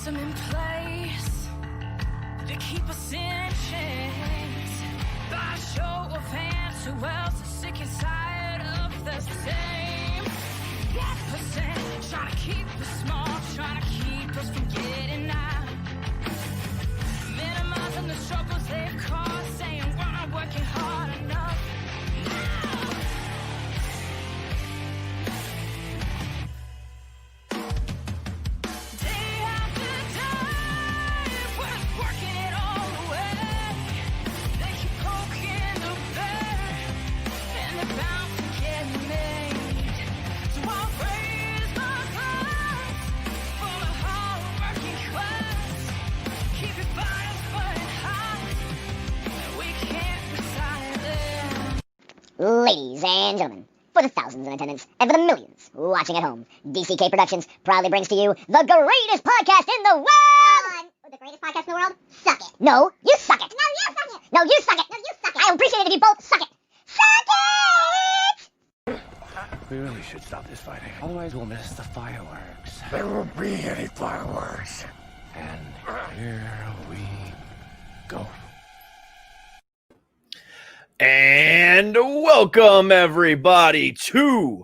system in place to keep us in chains. By a show of hands, who else is sick and tired of the same? 1% trying to keep us small, trying to keep us from getting out. Minimizing the struggles they've caused, saying we're not working hard enough. Ladies and gentlemen, for the thousands in attendance and for the millions watching at home, DCK Productions proudly brings to you the greatest podcast in the world! The greatest podcast in the world? Suck it. No, you suck it. No, you suck it. No, you suck it. No, you suck it. I appreciate it if you both suck it. Suck it! We really should stop this fighting. Otherwise we'll miss the fireworks. There won't be any fireworks. And here we go. And welcome everybody to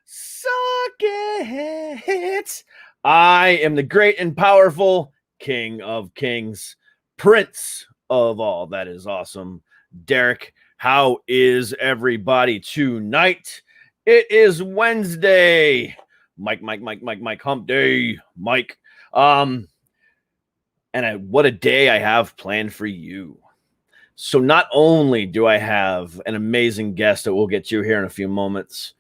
Suck It. I am the great and powerful King of Kings, Prince of all that is awesome. Derek, how is everybody tonight? It is Wednesday. Mike, hump day, Mike. What a day I have planned for you. So not only do I have an amazing guest that we'll get to here in a few moments,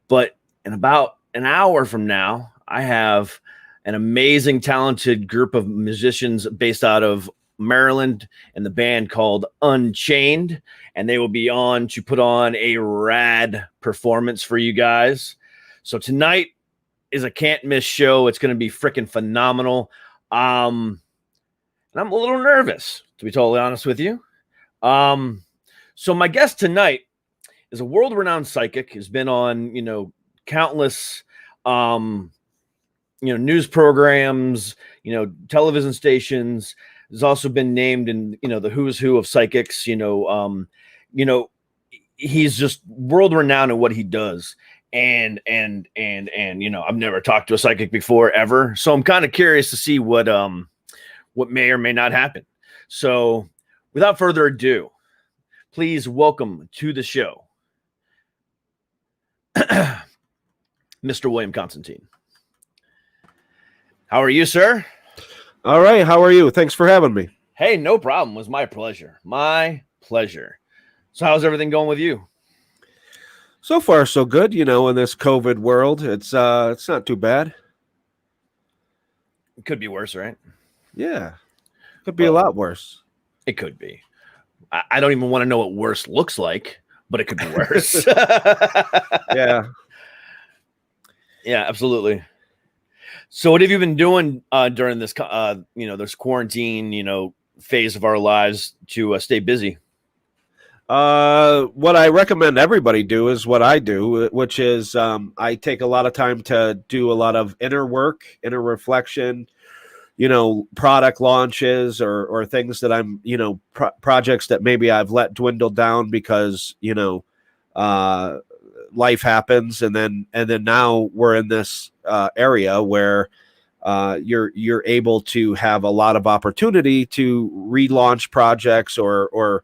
but in about an hour from now, I have an amazing, talented group of musicians based out of Maryland and the band called Unchained, and they will be on to put on a rad performance for you guys. So tonight is a can't miss show. It's going to be freaking phenomenal. And I'm a little nervous, to be totally honest with you. So my guest tonight is a world-renowned psychic, has been on, countless, news programs, television stations, has also been named in, the who's who of psychics, he's just world-renowned in what he does. And, I've never talked to a psychic before ever. So I'm kind of curious to see what may or may not happen. So without further ado, please welcome to the show, Mr. William Constantine. How are you, sir? All right. How are you? Thanks for having me. Hey, no problem. It was my pleasure. My pleasure. So how's everything going with you? So far, so good. In this COVID world, it's not too bad. It could be worse, right? Yeah. Could be a lot worse. It could be. I don't even want to know what worse looks like, but it could be worse. Yeah. Yeah, absolutely. So what have you been doing during this, this quarantine, phase of our lives to stay busy? What I recommend everybody do is what I do, which is I take a lot of time to do a lot of inner work, inner reflection, product launches or things that I'm, projects that maybe I've let dwindle down because, life happens. And then now we're in this area where you're able to have a lot of opportunity to relaunch projects or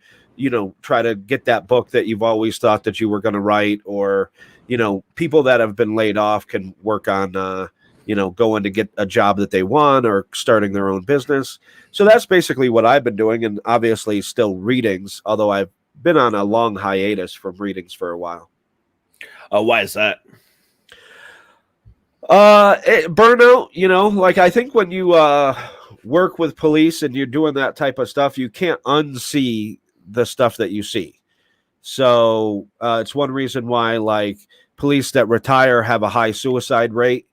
try to get that book that you've always thought that you were going to write, or, people that have been laid off can work on, going to get a job that they want or starting their own business. So that's basically what I've been doing, and obviously still readings, although I've been on a long hiatus from readings for a while. Why is that? Burnout, I think when you work with police and you're doing that type of stuff, you can't unsee the stuff that you see. So it's one reason why police that retire have a high suicide rate.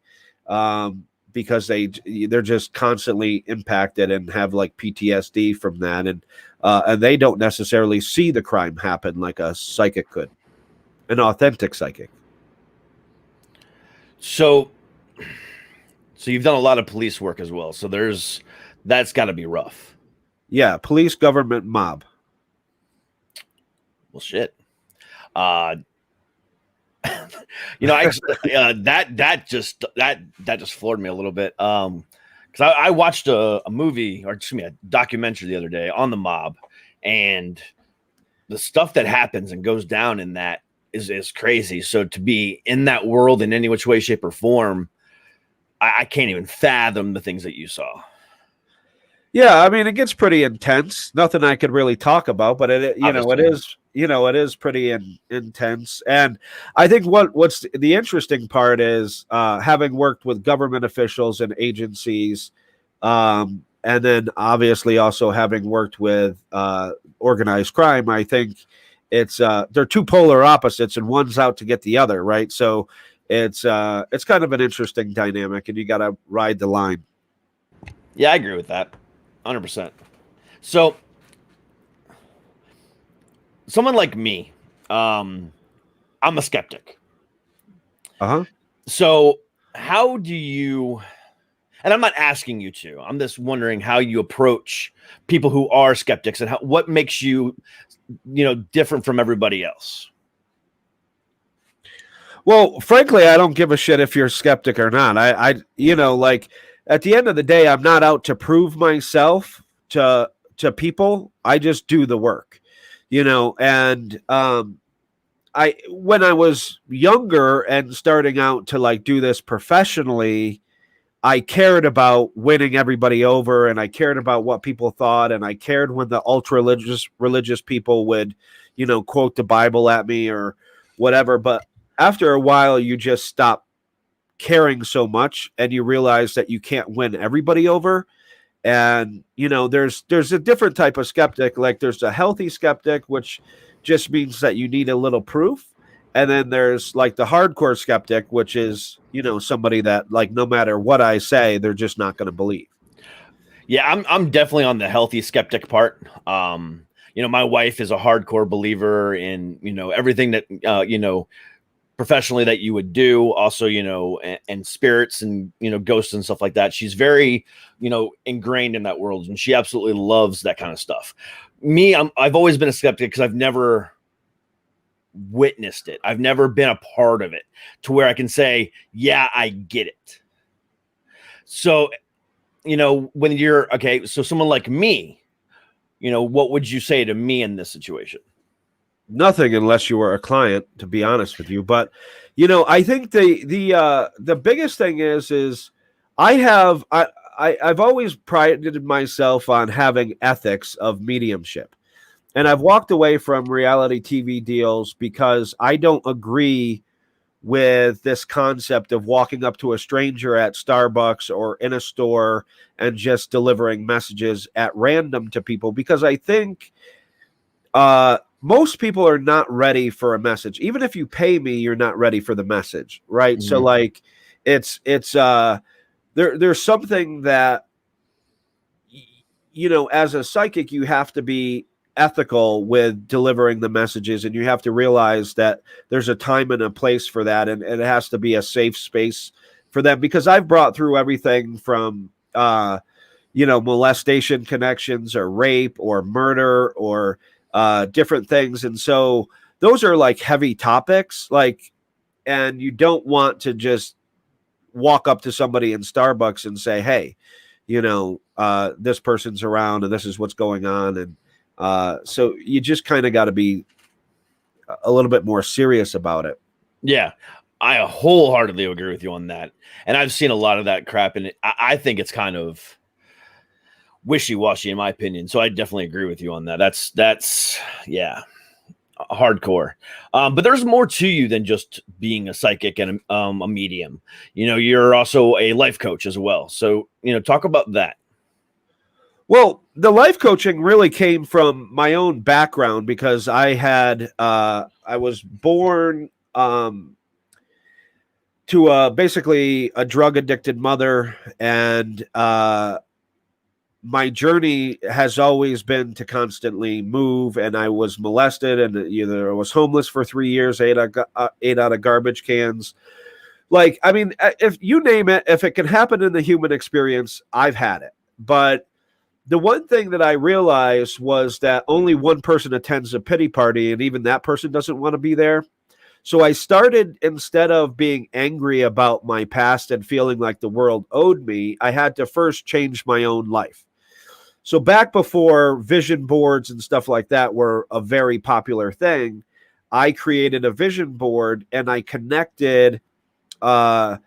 Because they're just constantly impacted and have PTSD from that, and they don't necessarily see the crime happen like a psychic could, an authentic psychic. So So you've done a lot of police work as well. So that's got to be rough. Yeah, police, government, mob. Well, shit. That just floored me a little bit. Because I watched a movie, or excuse me, a documentary the other day on the mob, and the stuff that happens and goes down in that is crazy. So to be in that world in any which way, shape, or form, I can't even fathom the things that you saw. Yeah, I mean, it gets pretty intense. Nothing I could really talk about, but it is pretty intense. And I think what's the interesting part is having worked with government officials and agencies, and then obviously also having worked with organized crime. I think they're two polar opposites, and one's out to get the other, right? So it's kind of an interesting dynamic, and you got to ride the line. Yeah, I agree with that. 100%. So, someone like me, I'm a skeptic. So, how do you? And I'm not asking you to. I'm just wondering how you approach people who are skeptics, and what makes you, different from everybody else. Well, frankly, I don't give a shit if you're a skeptic or not. I like. At the end of the day, I'm not out to prove myself to people. I just do the work, and when I was younger and starting out to like do this professionally, I cared about winning everybody over, and I cared about what people thought, and I cared when the ultra religious people would, quote the Bible at me or whatever. But after a while, you just stop caring so much, and you realize that you can't win everybody over. And there's a different type of skeptic. Like there's a healthy skeptic, which just means that you need a little proof, and then there's like the hardcore skeptic, which is somebody that like no matter what I say, they're just not going to believe. Yeah, I'm definitely on the healthy skeptic part. My wife is a hardcore believer in everything that professionally that you would do, also and spirits and ghosts and stuff like that. She's very ingrained in that world, and she absolutely loves that kind of stuff. Me, I've always been a skeptic because I've never witnessed it. I've never been a part of it to where I can say, yeah, I get it. So when you're okay, so someone like me, what would you say to me in this situation? Nothing, unless you were a client, to be honest with you. But I think the biggest thing is I've always prided myself on having ethics of mediumship, and I've walked away from reality TV deals because I don't agree with this concept of walking up to a stranger at Starbucks or in a store and just delivering messages at random to people, because I think most people are not ready for a message. Even if you pay me, you're not ready for the message, right? Mm-hmm. So like it's there's something that as a psychic you have to be ethical with delivering the messages, and you have to realize that there's a time and a place for that, and it has to be a safe space for them, because I've brought through everything from molestation connections or rape or murder or different things. And so those are like heavy topics, and you don't want to just walk up to somebody in Starbucks and say, hey, this person's around and this is what's going on. And so you just kind of got to be a little bit more serious about it. Yeah, I wholeheartedly agree with you on that. And I've seen a lot of that crap, and I think it's kind of wishy-washy in my opinion. So I definitely agree with you on that. That's hardcore. But there's more to you than just being a psychic and a medium. You're also a life coach as well. So, talk about that. Well, the life coaching really came from my own background, because I was born to basically a drug addicted mother, and my journey has always been to constantly move, and I was molested, and I was homeless for 3 years, ate out of garbage cans, Like, I mean, if you name it, if it can happen in the human experience, I've had it. But the one thing that I realized was that only one person attends a pity party, and even that person doesn't want to be there. So I started, instead of being angry about my past and feeling like the world owed me, I had to first change my own life. So back before vision boards and stuff like that were a very popular thing, I created a vision board and I connected my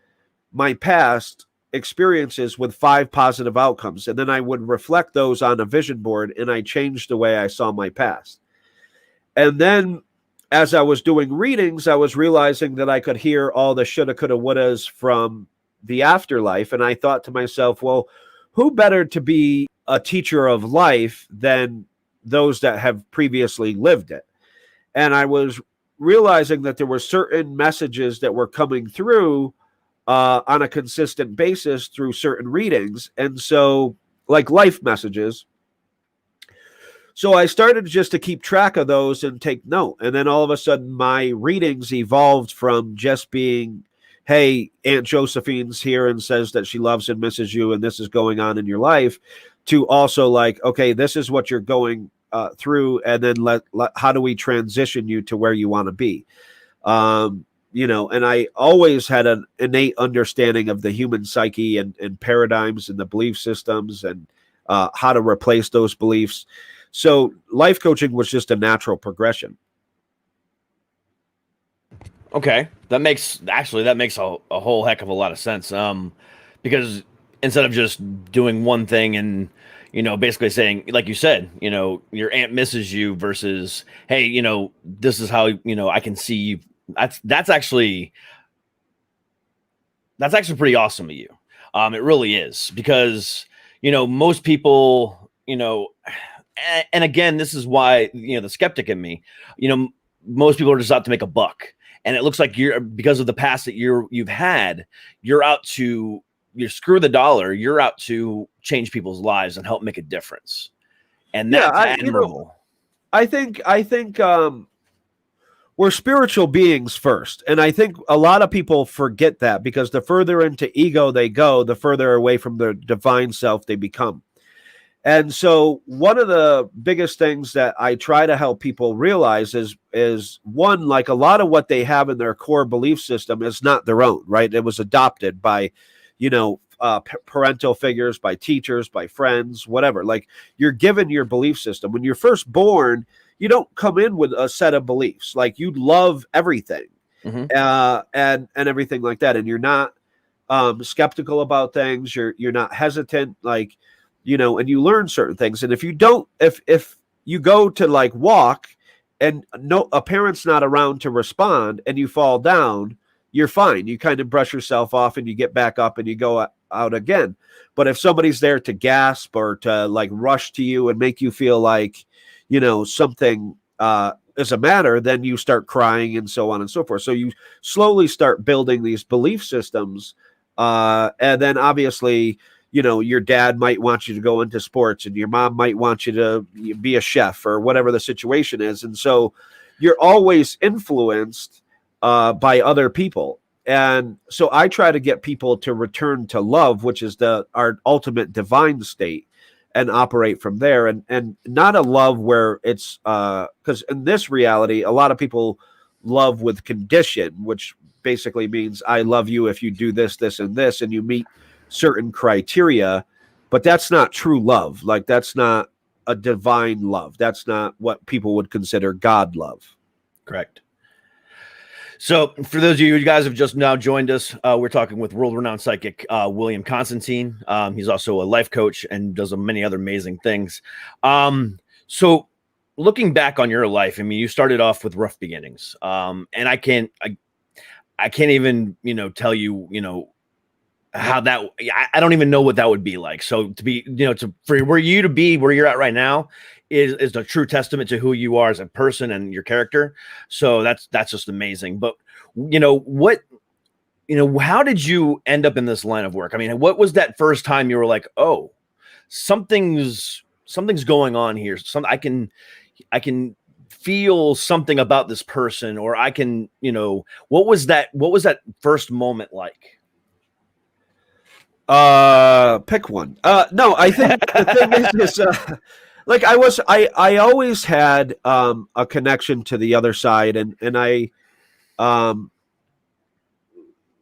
past experiences with 5 positive outcomes. And then I would reflect those on a vision board, and I changed the way I saw my past. And then as I was doing readings, I was realizing that I could hear all the shoulda, coulda, wouldas from the afterlife. And I thought to myself, well, who better to be a teacher of life than those that have previously lived it? And I was realizing that there were certain messages that were coming through on a consistent basis through certain readings. And so, like life messages. So I started just to keep track of those and take note. And then all of a sudden, my readings evolved from just being, hey, Aunt Josephine's here and says that she loves and misses you, and this is going on in your life, to also like, okay, this is what you're going through, and then how do we transition you to where you want to be? You know, and I always had an innate understanding of the human psyche and paradigms and the belief systems and how to replace those beliefs. So life coaching was just a natural progression. Okay, that makes a whole heck of a lot of sense. Because instead of just doing one thing and, you know, basically saying, like you said, you know, your aunt misses you versus, hey, you know, this is how, you know, I can see you. That's actually pretty awesome of you. It really is, because, you know, most people, you know, and again, this is why, you know, the skeptic in me, you know, most people are just out to make a buck. And it looks like because of the past that you've had, you're out to, you screw the dollar, you're out to change people's lives and help make a difference. And that's admirable. I think we're spiritual beings first. And I think a lot of people forget that, because the further into ego they go, the further away from the divine self they become. And so one of the biggest things that I try to help people realize is one, like a lot of what they have in their core belief system is not their own, right? It was adopted by, you know, parental figures, by teachers, by friends, whatever. Like, you're given your belief system. When you're first born, you don't come in with a set of beliefs. Like, you love everything, and everything like that. And you're not skeptical about things. You're not hesitant, like, you know, and you learn certain things. And if you don't, if you go to like walk and a parent's not around to respond and you fall down, you're fine. You kind of brush yourself off and you get back up and you go out again. But if somebody's there to gasp or to like rush to you and make you feel like, you know, something is a matter, then you start crying and so on and so forth. So you slowly start building these belief systems. And then obviously, you know, your dad might want you to go into sports and your mom might want you to be a chef or whatever the situation is. And so you're always influenced by other people. And so I try to get people to return to love, which is our ultimate divine state, and operate from there. And not a love where it's because in this reality, a lot of people love with condition, which basically means I love you if you do this, this, and this, and you meet certain criteria, but that's not true love. Like, that's not a divine love. That's not what people would consider God love. Correct. So for those of you guys who have just now joined us, we're talking with world-renowned psychic William Constantine. He's also a life coach and does many other amazing things. So looking back on your life, I mean, you started off with rough beginnings, and I can't even, you know, tell you, you know, how that, I don't even know what that would be like. So to be, you know, for you to be where you're at right now is a true testament to who you are as a person and your character. So that's just amazing. But, you know, how did you end up in this line of work? I mean, what was that first time you were like, oh, something's going on here. I can feel something about this person, or I can, what was that first moment like? Pick one. No, I think the thing is like I always had a connection to the other side, and I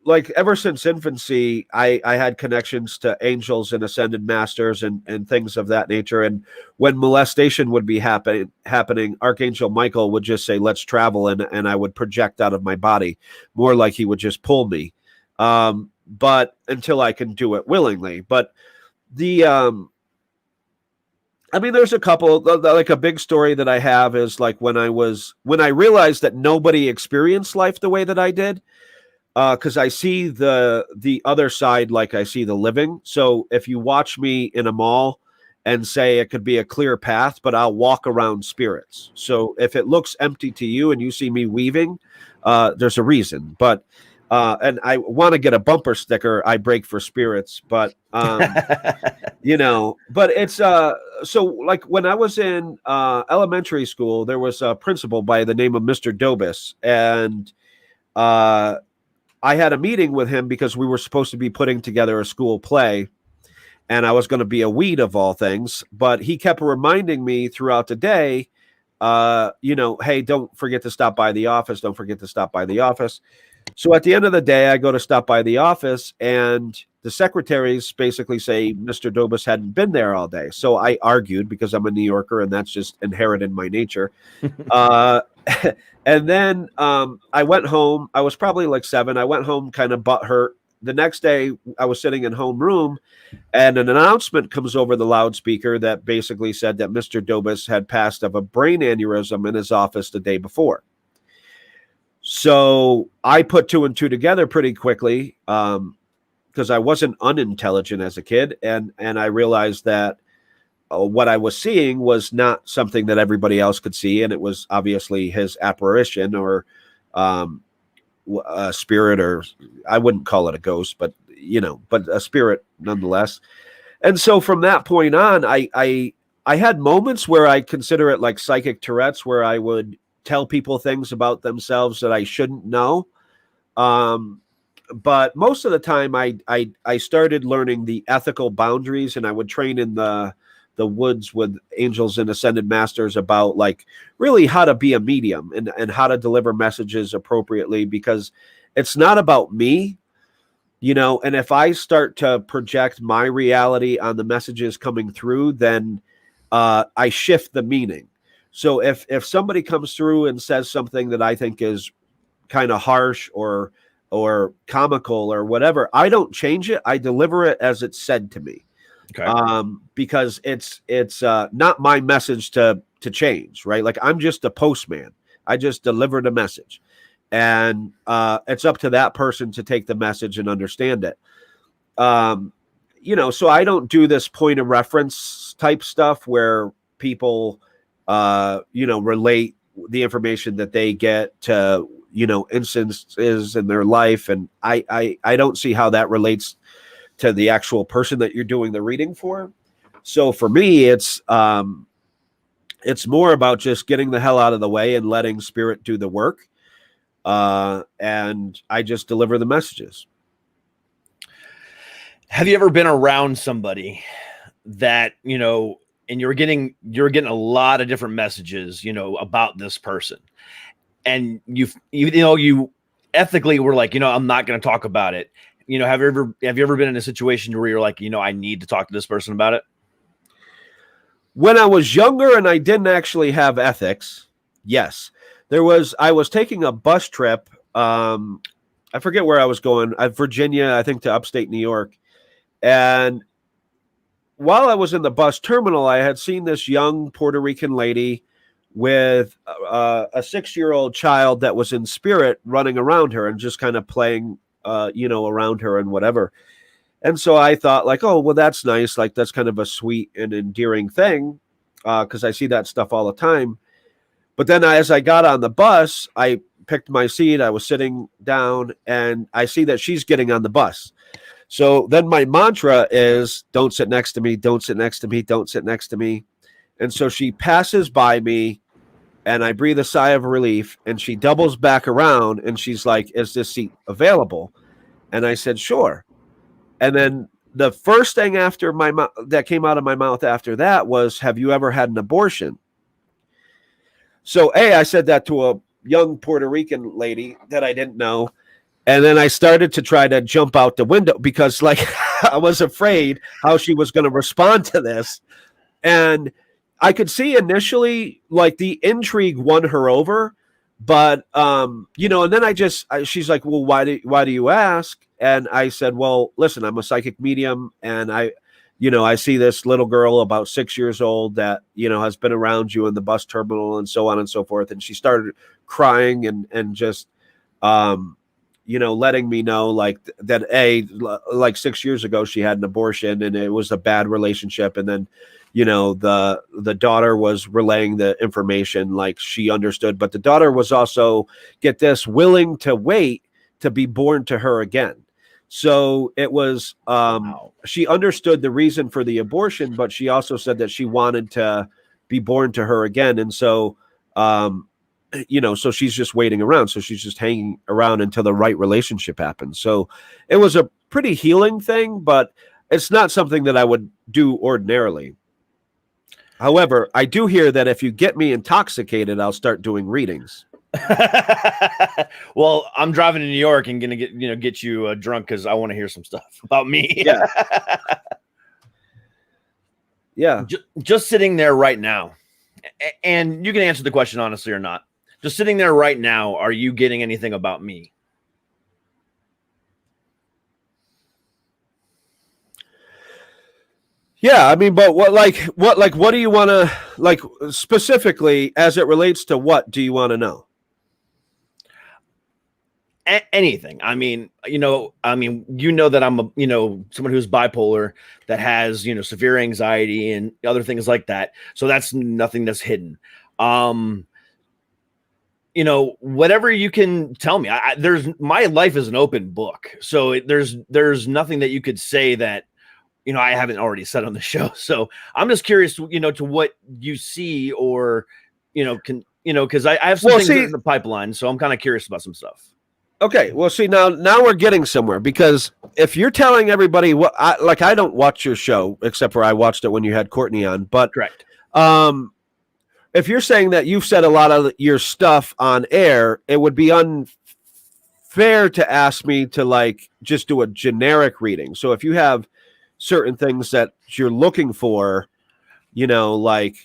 like ever since infancy, I had connections to angels and ascended masters and things of that nature. And when molestation would be happening, Archangel Michael would just say, "Let's travel," and I would project out of my body, more like he would just pull me. But until I can do it willingly. But the I mean, there's a couple. Like a big story that I have is like when I realized that nobody experienced life the way that I did. Because I see the other side, like I see the living. So if you watch me in a mall and say it could be a clear path, but I'll walk around spirits. So if it looks empty to you and you see me weaving, there's a reason. But and I want to get a bumper sticker, I break for spirits, but but it's so like when I was in elementary school, there was a principal by the name of Mr. Dobus, and I had a meeting with him because we were supposed to be putting together a school play, and I was going to be a weed of all things, but he kept reminding me throughout the day, hey, don't forget to stop by the office. Don't forget to stop by the office. So at the end of the day, I go to stop by the office, and the secretaries basically say Mr. Dobus hadn't been there all day. So I argued because I'm a New Yorker, and that's just inherent in my nature. And then I went home. I was probably like 7. I went home kind of butthurt. The next day, I was sitting in homeroom, and an announcement comes over the loudspeaker that basically said that Mr. Dobus had passed of a brain aneurysm in his office the day before. So I put 2 and 2 together pretty quickly because I wasn't unintelligent as a kid, and I realized that what I was seeing was not something that everybody else could see, and it was obviously his apparition or a spirit, or I wouldn't call it a ghost, but but a spirit nonetheless. And so from that point on, I had moments where I consider it like psychic Tourette's, where I would tell people things about themselves that I shouldn't know. But most of the time I started learning the ethical boundaries, and I would train in the woods with angels and ascended masters about like really how to be a medium and how to deliver messages appropriately, because it's not about me, and if I start to project my reality on the messages coming through, then I shift the meaning. So if somebody comes through and says something that I think is kind of harsh or comical or whatever, I don't change it. I deliver it as it's said to me. Okay. Because it's not my message to change, right? Like I'm just a postman. I just delivered a message, and it's up to that person to take the message and understand it. So I don't do this point of reference type stuff where people, relate the information that they get to, instances in their life. And I don't see how that relates to the actual person that you're doing the reading for. So for me, it's more about just getting the hell out of the way and letting spirit do the work. And I just deliver the messages. Have you ever been around somebody that, and you're getting a lot of different messages, about this person, and you ethically were like, I'm not going to talk about it. Have you ever been in a situation where you're like, I need to talk to this person about it? When I was younger and I didn't actually have ethics, yes. I was taking a bus trip. I forget where I was going. Virginia, I think, to upstate New York. And while I was in the bus terminal, I had seen this young Puerto Rican lady with a 6-year-old child that was in spirit running around her and just kind of playing, around her and whatever. And so I thought like, oh, well, that's nice. Like, that's kind of a sweet and endearing thing, because I see that stuff all the time. But then as I got on the bus, I picked my seat. I was sitting down, and I see that she's getting on the bus. So then my mantra is, don't sit next to me, don't sit next to me, don't sit next to me. And so she passes by me, And I breathe a sigh of relief, and she doubles back around and she's like, "Is this seat available?" And I said, "Sure." And then the first thing after my that came out of my mouth after that was, "Have you ever had an abortion?" So I said that to a young Puerto Rican lady that I didn't know. And then I started to try to jump out the window because like I was afraid how she was going to respond to this. And I could see initially like the intrigue won her over, but and then she's like, "Well, why do you ask?" And I said, "Well, listen, I'm a psychic medium, and I see this little girl about 6 years old that, has been around you in the bus terminal and so on and so forth." And she started crying and just, letting me know like that, like 6 years ago, she had an abortion and it was a bad relationship. And then, the daughter was relaying the information like she understood, but the daughter was also, get this, willing to wait to be born to her again. So it was, she understood the reason for the abortion, but she also said that she wanted to be born to her again. And so, so she's just waiting around. So she's just hanging around until the right relationship happens. So it was a pretty healing thing, but it's not something that I would do ordinarily. However, I do hear that if you get me intoxicated, I'll start doing readings. Well, I'm driving to New York and gonna get you drunk because I want to hear some stuff about me. Yeah. Yeah. Just sitting there right now, and you can answer the question honestly or not. Just sitting there right now, are you getting anything about me? Yeah, I mean, but what do you want to, like, specifically as it relates to what do you want to know? Anything. I mean, that I'm someone who's bipolar that has, severe anxiety and other things like that. So that's nothing that's hidden. Whatever you can tell me, my life is an open book. So there's nothing that you could say that, I haven't already said on the show. So I'm just curious, to what you see or, because I have some things in the pipeline. So I'm kind of curious about some stuff. Okay, well, see, now we're getting somewhere, because if you're telling everybody I don't watch your show except for I watched it when you had Courtney on, but correct. If you're saying that you've said a lot of your stuff on air, it would be unfair to ask me to like just do a generic reading. So if you have certain things that you're looking for, most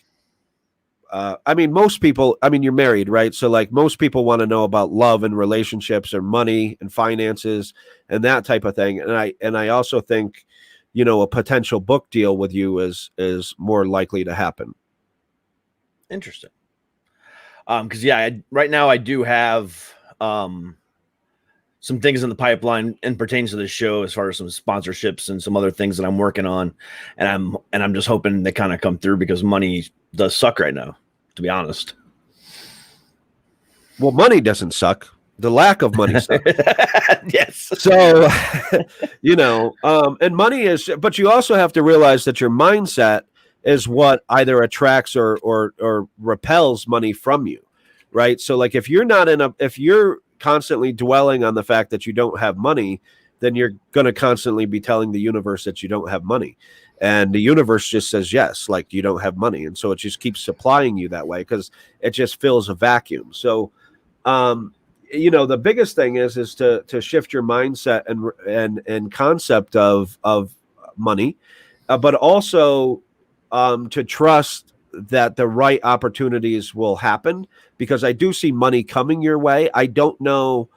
people, you're married, right? So like most people want to know about love and relationships or money and finances and that type of thing. And I also think, a potential book deal with you is more likely to happen. Interesting. Because right now I do have some things in the pipeline and pertains to the show as far as some sponsorships and some other things that I'm working on, and I'm just hoping they kind of come through because money does suck right now, to be honest. Well, money doesn't suck. The lack of money sucks. Yes. So, and money is, but you also have to realize that your mindset is what either attracts or repels money from you, right? So like if you're constantly dwelling on the fact that you don't have money, then you're going to constantly be telling the universe that you don't have money. And the universe just says, yes, like you don't have money. And so it just keeps supplying you that way because it just fills a vacuum. So, the biggest thing is to shift your mindset and concept of money, but also to trust that the right opportunities will happen, because I do see money coming your way. I don't know.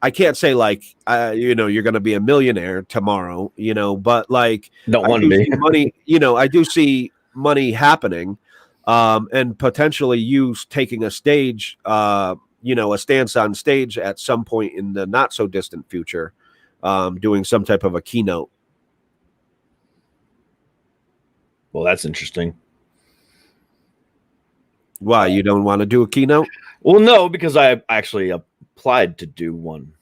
I can't say like, you're going to be a millionaire tomorrow, but like, don't want to be money, I do see money happening, and potentially you taking a stage, a stance on stage at some point in the not so distant future, doing some type of a keynote. Well, that's interesting. Why, you don't want to do a keynote? Well, no, because I actually applied to do one.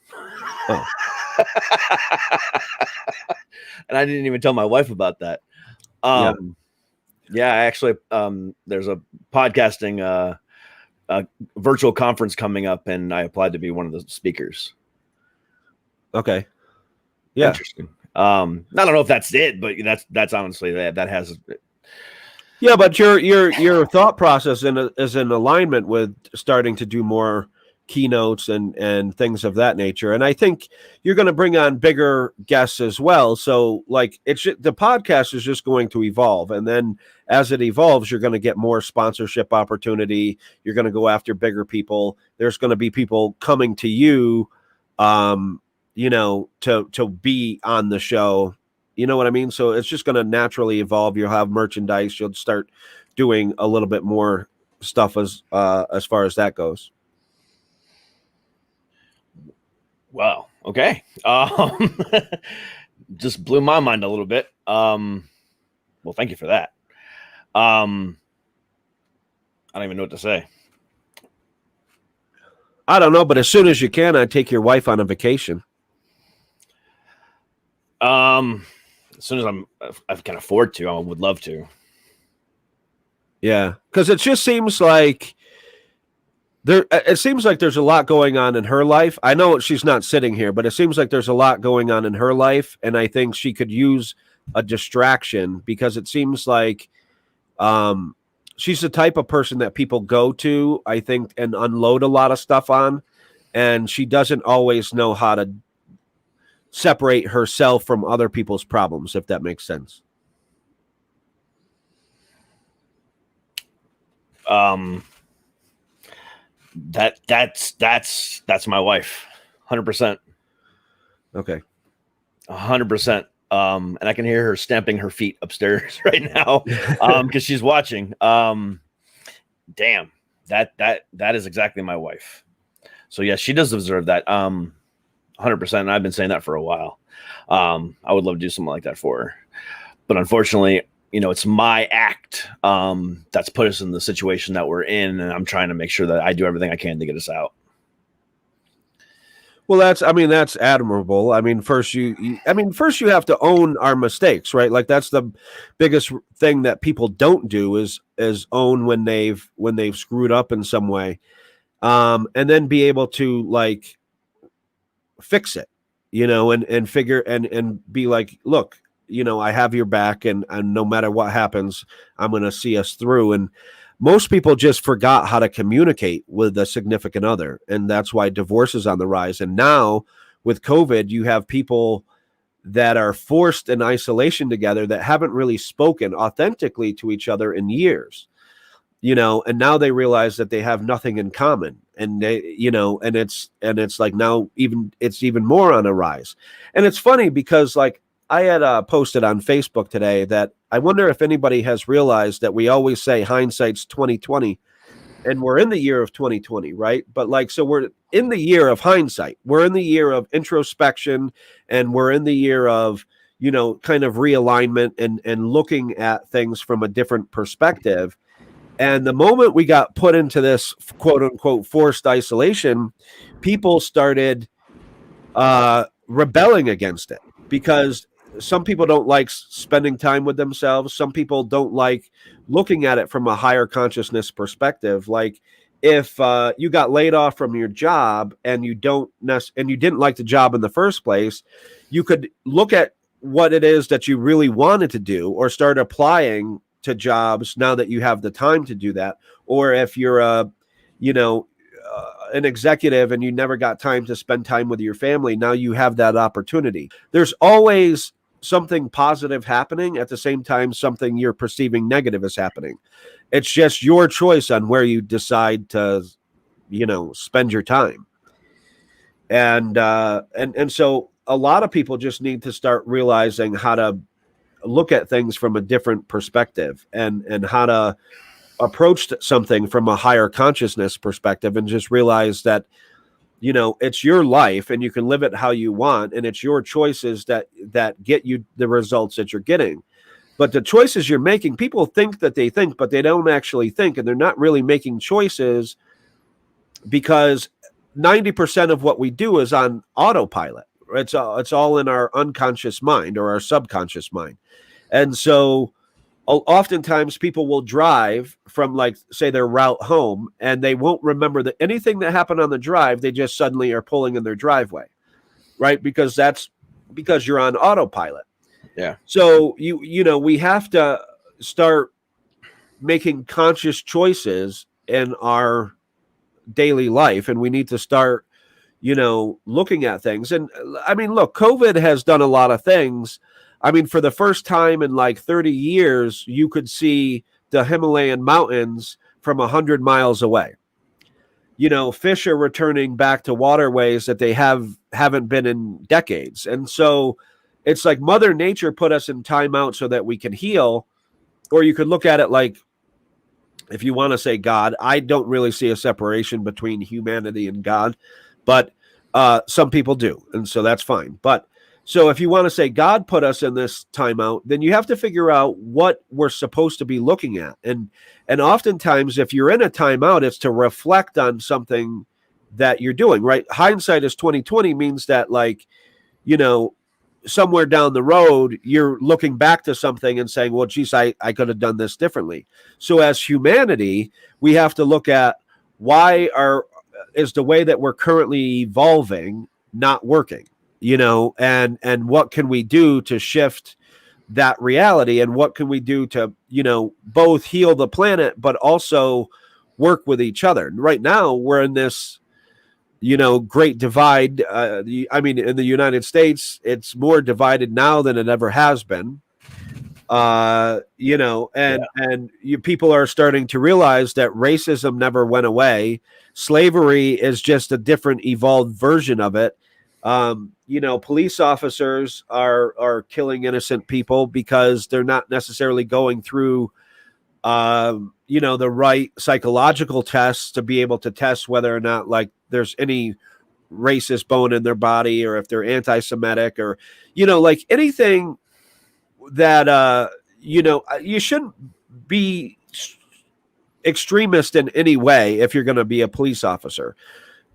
Oh. And I didn't even tell my wife about that. Actually, there's a podcasting a virtual conference coming up, and I applied to be one of the speakers. Okay. Yeah. Interesting. I don't know if that's it, but that's honestly that has. Yeah, but your thought process is in alignment with starting to do more keynotes and things of that nature. And I think you're going to bring on bigger guests as well. So like the podcast is just going to evolve. And then as it evolves, you're going to get more sponsorship opportunity. You're going to go after bigger people. There's going to be people coming to you, to be on the show. You know what I mean? So it's just going to naturally evolve. You'll have merchandise. You'll start doing a little bit more stuff as far as that goes. Wow. Okay. Just blew my mind a little bit. Well, thank you for that. I don't even know what to say. I don't know, but as soon as you can, I'd take your wife on a vacation. As soon as I can afford to, I would love to. Yeah, because it just seems like there's a lot going on in her life. I know she's not sitting here, but it seems like there's a lot going on in her life, and I think she could use a distraction because it seems like she's the type of person that people go to, I think, and unload a lot of stuff on, and she doesn't always know how to separate herself from other people's problems, if that makes sense. That's my wife. 100%. Okay. 100%. And I can hear her stamping her feet upstairs right now. Because she's watching. Damn, that is exactly my wife. So yeah, she does deserve that. 100%. And I've been saying that for a while. I would love to do something like that for her, but unfortunately, it's my act that's put us in the situation that we're in, and I'm trying to make sure that I do everything I can to get us out. Well, that's admirable. I mean, first you have to own our mistakes, right? Like that's the biggest thing that people don't do is own when they've screwed up in some way, and then be able to like fix it, and figure and be like, look, I have your back, and no matter what happens, I'm going to see us through. And most people just forgot how to communicate with a significant other. And that's why divorce is on the rise. And now with COVID, you have people that are forced in isolation together that haven't really spoken authentically to each other in years, and now they realize that they have nothing in common. And they, and it's like now it's even more on a rise. And it's funny because like I had posted on Facebook today that I wonder if anybody has realized that we always say hindsight's 2020, and we're in the year of 2020, right? But like, so we're in the year of hindsight. We're in the year of introspection, and we're in the year of, kind of realignment and looking at things from a different perspective. And the moment we got put into this quote unquote forced isolation, people started rebelling against it because some people don't like spending time with themselves. Some people don't like looking at it from a higher consciousness perspective. Like if you got laid off from your job and you didn't like the job in the first place, you could look at what it is that you really wanted to do or start applying to jobs now that you have the time to do that. Or if you're an executive and you never got time to spend time with your family, now you have that opportunity. There's always something positive happening at the same time something you're perceiving negative is happening. It's just your choice on where you decide to spend your time. And so a lot of people just need to start realizing how to look at things from a different perspective and how to approach something from a higher consciousness perspective, and just realize that it's your life and you can live it how you want, and it's your choices that get you the results that you're getting. But the choices you're making, people think that they think, but they don't actually think, and they're not really making choices because 90% of what we do is on autopilot. It's all in our unconscious mind or our subconscious mind. And so oftentimes people will drive from, like, say, their route home, and they won't remember that anything that happened on the drive. They just suddenly are pulling in their driveway, right? Because you're on autopilot. Yeah. So we have to start making conscious choices in our daily life, and we need to start, looking at things. And I mean, look, COVID has done a lot of things. I mean, for the first time in like 30 years, you could see the Himalayan mountains from 100 miles away. Fish are returning back to waterways that they haven't been in decades. And so it's like Mother Nature put us in timeout so that we can heal. Or you could look at it like, if you want to say God, I don't really see a separation between humanity and God, but some people do. And so that's fine. But so if you want to say God put us in this timeout, then you have to figure out what we're supposed to be looking at. And oftentimes, if you're in a timeout, it's to reflect on something that you're doing, right? Hindsight is 2020 means that, like, somewhere down the road, you're looking back to something and saying, well, geez, I could have done this differently. So as humanity, we have to look at why is the way that we're currently evolving not working? And what can we do to shift that reality, and what can we do to, both heal the planet, but also work with each other? And right now we're in this, great divide. I mean, in the United States, it's more divided now than it ever has been. People are starting to realize that racism never went away. Slavery is just a different evolved version of it. Police officers are killing innocent people because they're not necessarily going through, the right psychological tests to be able to test whether or not, like, there's any racist bone in their body, or if they're anti-Semitic, or, like anything that, you shouldn't be extremist in any way if you're going to be a police officer.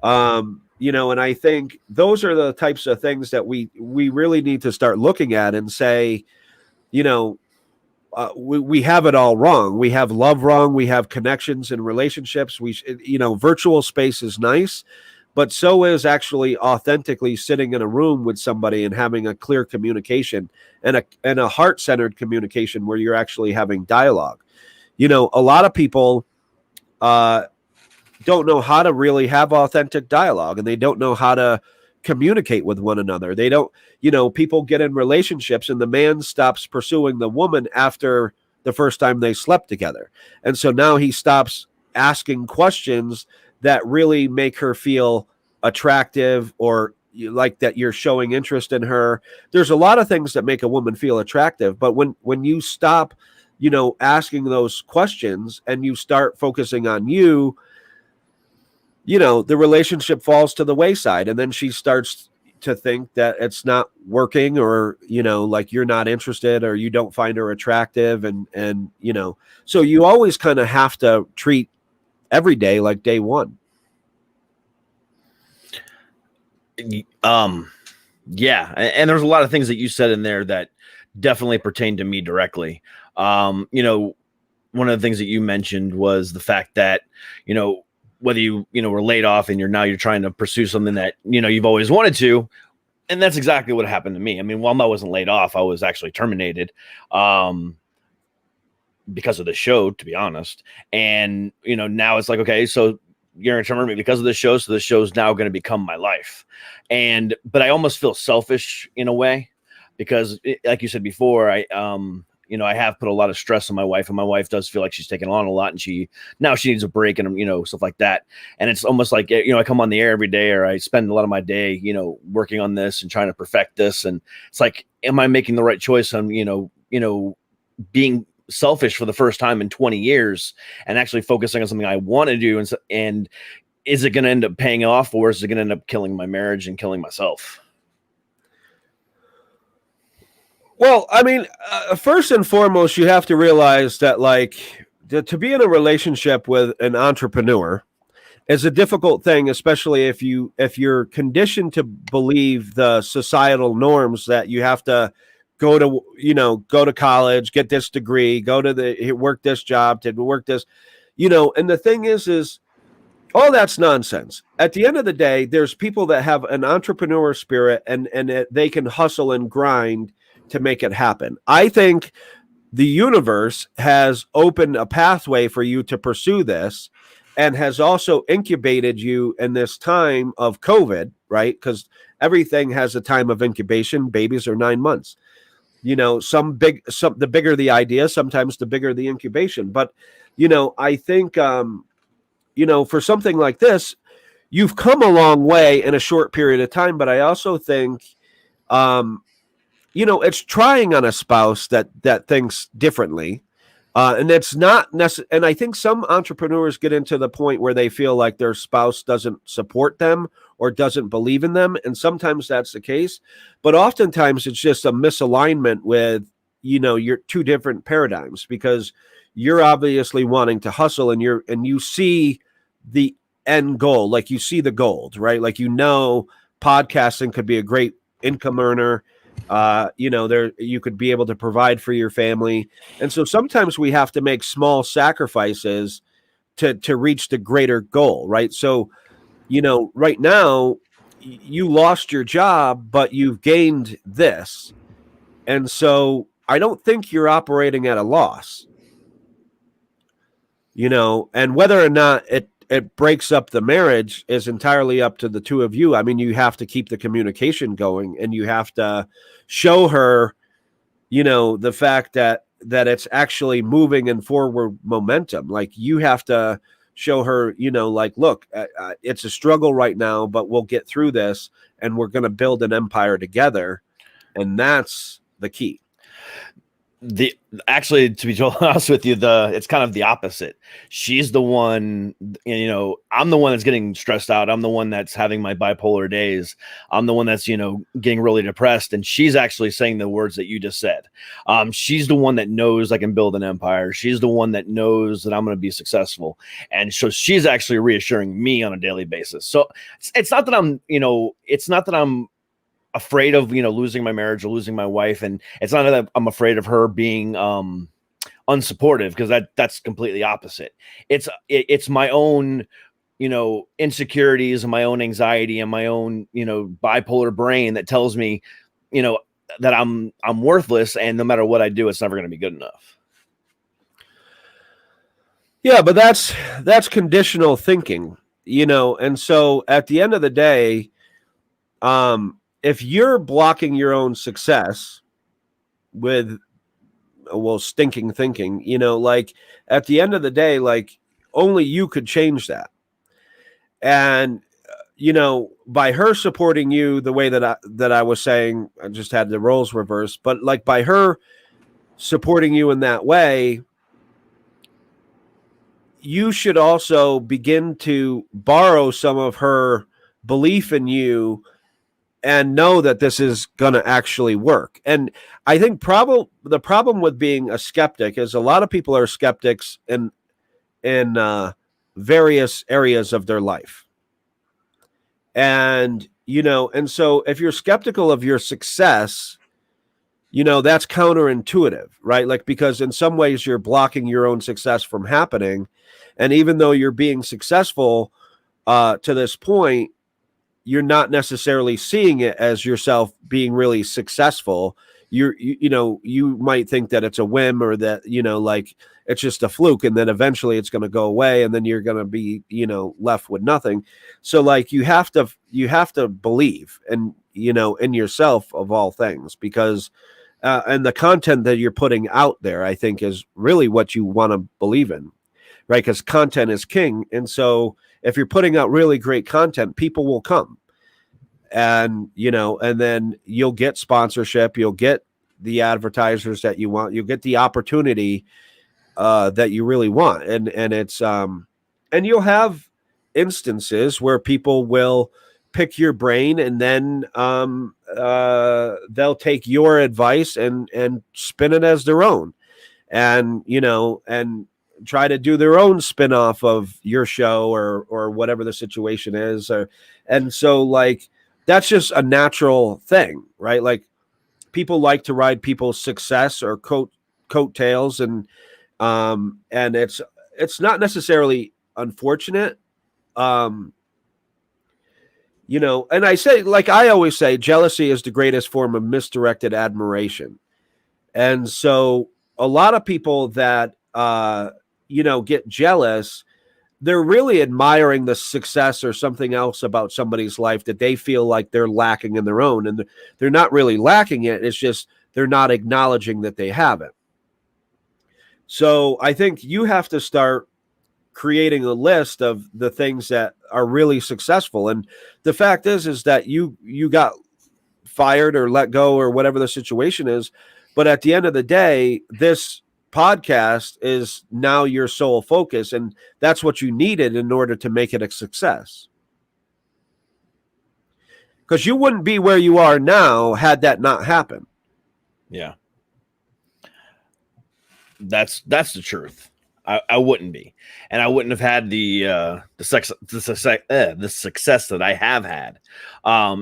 And I think those are the types of things that we really need to start looking at and say, we have it all wrong. We have love wrong. We have connections and relationships. Virtual space is nice, but so is actually authentically sitting in a room with somebody and having a clear communication and a heart-centered communication where you're actually having dialogue. A lot of people, don't know how to really have authentic dialogue, and they don't know how to communicate with one another. They don't, people get in relationships and the man stops pursuing the woman after the first time they slept together. And so now he stops asking questions that really make her feel attractive, or like that you're showing interest in her. There's a lot of things that make a woman feel attractive, but when you stop, asking those questions and you start focusing on you, the relationship falls to the wayside, and then she starts to think that it's not working, or, like you're not interested, or you don't find her attractive. And so you always kind of have to treat every day like day one. Yeah. And there's a lot of things that you said in there that definitely pertain to me directly. One of the things that you mentioned was the fact that, whether you were laid off and you're trying to pursue something that, you've always wanted to. And that's exactly what happened to me. I mean, while I wasn't laid off, I was actually terminated because of the show, to be honest. And, now it's like, okay, so you're going to terminate me because of the show. So the show's now going to become my life. But I almost feel selfish in a way, because like you said before, I have put a lot of stress on my wife, and my wife does feel like she's taking on a lot, and she needs a break, and, stuff like that. And it's almost like, I come on the air every day, or I spend a lot of my day, working on this and trying to perfect this. And it's like, am I making the right choice on, being selfish for the first time in 20 years and actually focusing on something I want to do? And is it going to end up paying off, or is it going to end up killing my marriage and killing myself? Well, I mean, first and foremost, you have to realize that, like, to be in a relationship with an entrepreneur is a difficult thing, especially if you're conditioned to believe the societal norms that you have to go to college, get this degree, work this job, to work this, and the thing is all that's nonsense. At the end of the day, there's people that have an entrepreneur spirit and they can hustle and grind to make it happen. I think the universe has opened a pathway for you to pursue this and has also incubated you in this time of COVID, right? Because everything has a time of incubation. Babies are 9 months. The bigger the idea, sometimes the bigger the incubation. But, I think, for something like this, you've come a long way in a short period of time. But I also think, it's trying on a spouse that thinks differently. And it's not necessary. And I think some entrepreneurs get into the point where they feel like their spouse doesn't support them or doesn't believe in them. And sometimes that's the case. But oftentimes it's just a misalignment with, your two different paradigms, because you're obviously wanting to hustle and you see the end goal, like you see the gold, right? Like, podcasting could be a great income earner. You could be able to provide for your family. And so sometimes we have to make small sacrifices to reach the greater goal, right? So, right now you lost your job, but you've gained this. And so I don't think you're operating at a loss, and whether or not it breaks up the marriage is entirely up to the two of you. I mean, you have to keep the communication going, and you have to show her, the fact that it's actually moving in forward momentum. Like, you have to show her, look, it's a struggle right now, but we'll get through this and we're going to build an empire together. And that's the key. Actually, to be totally honest with you, it's kind of the opposite. She's the one, I'm the one that's getting stressed out. I'm the one that's having my bipolar days. I'm the one that's, getting really depressed. And she's actually saying the words that you just said. She's the one that knows I can build an empire. She's the one that knows that I'm going to be successful. And so she's actually reassuring me on a daily basis. So it's not that I'm afraid of losing my marriage or losing my wife, and it's not that I'm afraid of her being unsupportive, because that's completely opposite. It's my own insecurities and my own anxiety and my own bipolar brain that tells me that I'm worthless, and no matter what I do, it's never going to be good enough. Yeah, but that's conditional thinking, and so at the end of the day, if you're blocking your own success with, stinking thinking, like, at the end of the day, like, only you could change that. And, by her supporting you the way that I was saying, I just had the roles reversed, but like, by her supporting you in that way, you should also begin to borrow some of her belief in you and know that this is going to actually work. And I think the problem with being a skeptic is a lot of people are skeptics in various areas of their life. And, and so if you're skeptical of your success, that's counterintuitive, right? Like, because in some ways you're blocking your own success from happening. And even though you're being successful to this point, you're not necessarily seeing it as yourself being really successful. You might think that it's a whim, or that, like, it's just a fluke, and then eventually it's going to go away, and then you're going to be, left with nothing. So, like, you have to believe in yourself, of all things, because and the content that you're putting out there, I think, is really what you want to believe in, right? Because content is king. And so if you're putting out really great content, people will come, and, and then you'll get sponsorship, you'll get the advertisers that you want, you'll get the opportunity that you really want. And it's, and you'll have instances where people will pick your brain, and then they'll take your advice and spin it as their own, and, and try to do their own spin-off of your show or whatever the situation is. And so, like, that's just a natural thing, right? Like, people like to ride people's success or coattails, and it's not necessarily unfortunate. You know, and I say, like I always say, jealousy is the greatest form of misdirected admiration. And so a lot of people that, you know, get jealous, they're really admiring the success or something else about somebody's life that they feel like they're lacking in their own. And they're not really lacking it. It's just they're not acknowledging that they have it. So I think you have to start creating a list of the things that are really successful. And the fact is that you got fired or let go or whatever the situation is. But at the end of the day, this podcast is now your sole focus. And that's what you needed in order to make it a success. Because you wouldn't be where you are now had that not happened. Yeah. That's the truth. I wouldn't be, and I wouldn't have had the success that I have had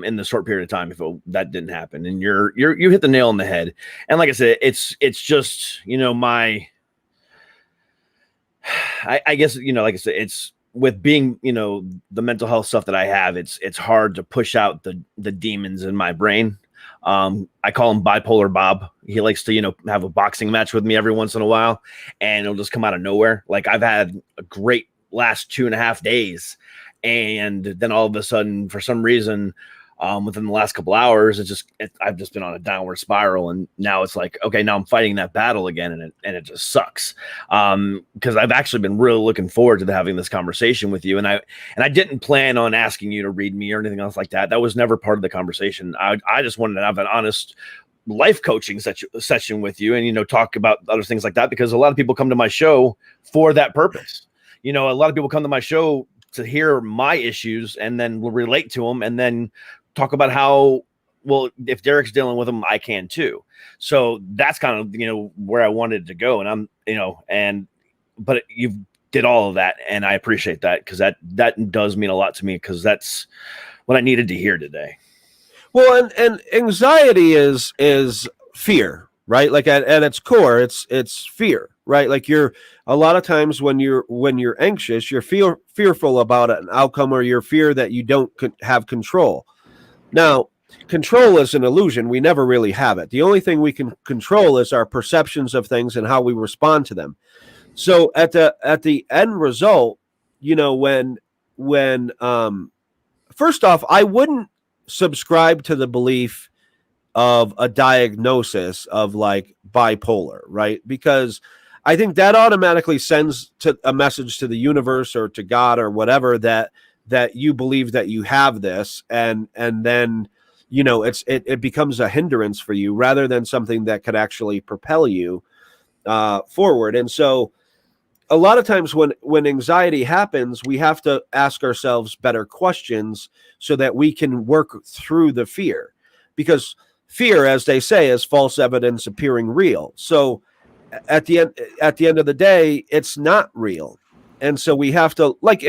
in the short period of time if that didn't happen. And you hit the nail on the head. And like I said, it's just, you know, I guess, you know, like I said, it's with being, you know, the mental health stuff that I have, it's hard to push out the demons in my brain. I call him Bipolar Bob. He likes to, you know, have a boxing match with me every once in a while, and it'll just come out of nowhere. Like I've had a great last 2.5 days, and then all of a sudden, for some reason, within the last couple hours, I've just been on a downward spiral, and now it's like, okay, now I'm fighting that battle again, and it just sucks. Because I've actually been really looking forward to having this conversation with you, and I didn't plan on asking you to read me or anything else like that. That was never part of the conversation. I just wanted to have an honest life coaching session with you, and, you know, talk about other things like that, because a lot of people come to my show for that purpose. You know, a lot of people come to my show to hear my issues and then will relate to them, and then talk about how, well, if Derek's dealing with them, I can too. So that's kind of, you know, where I wanted to go. And I'm, you know, but you did all of that, and I appreciate that, because that does mean a lot to me, because that's what I needed to hear today. Well, and anxiety is fear, right? Like at its core, it's fear, right? Like a lot of times when you're anxious, you're fearful about an outcome, or you're fear that you don't have control. Now, control is an illusion. We never really have it. The only thing we can control is our perceptions of things and how we respond to them. So at the end result, you know, when first off, I wouldn't subscribe to the belief of a diagnosis of like bipolar, right? Because I think that automatically sends a message to the universe or to God or whatever that you believe that you have this, and then, you know, it becomes a hindrance for you rather than something that could actually propel you forward. And so a lot of times when anxiety happens, we have to ask ourselves better questions so that we can work through the fear, because fear, as they say, is false evidence appearing real. So at the end of the day, it's not real. And so we have to, like,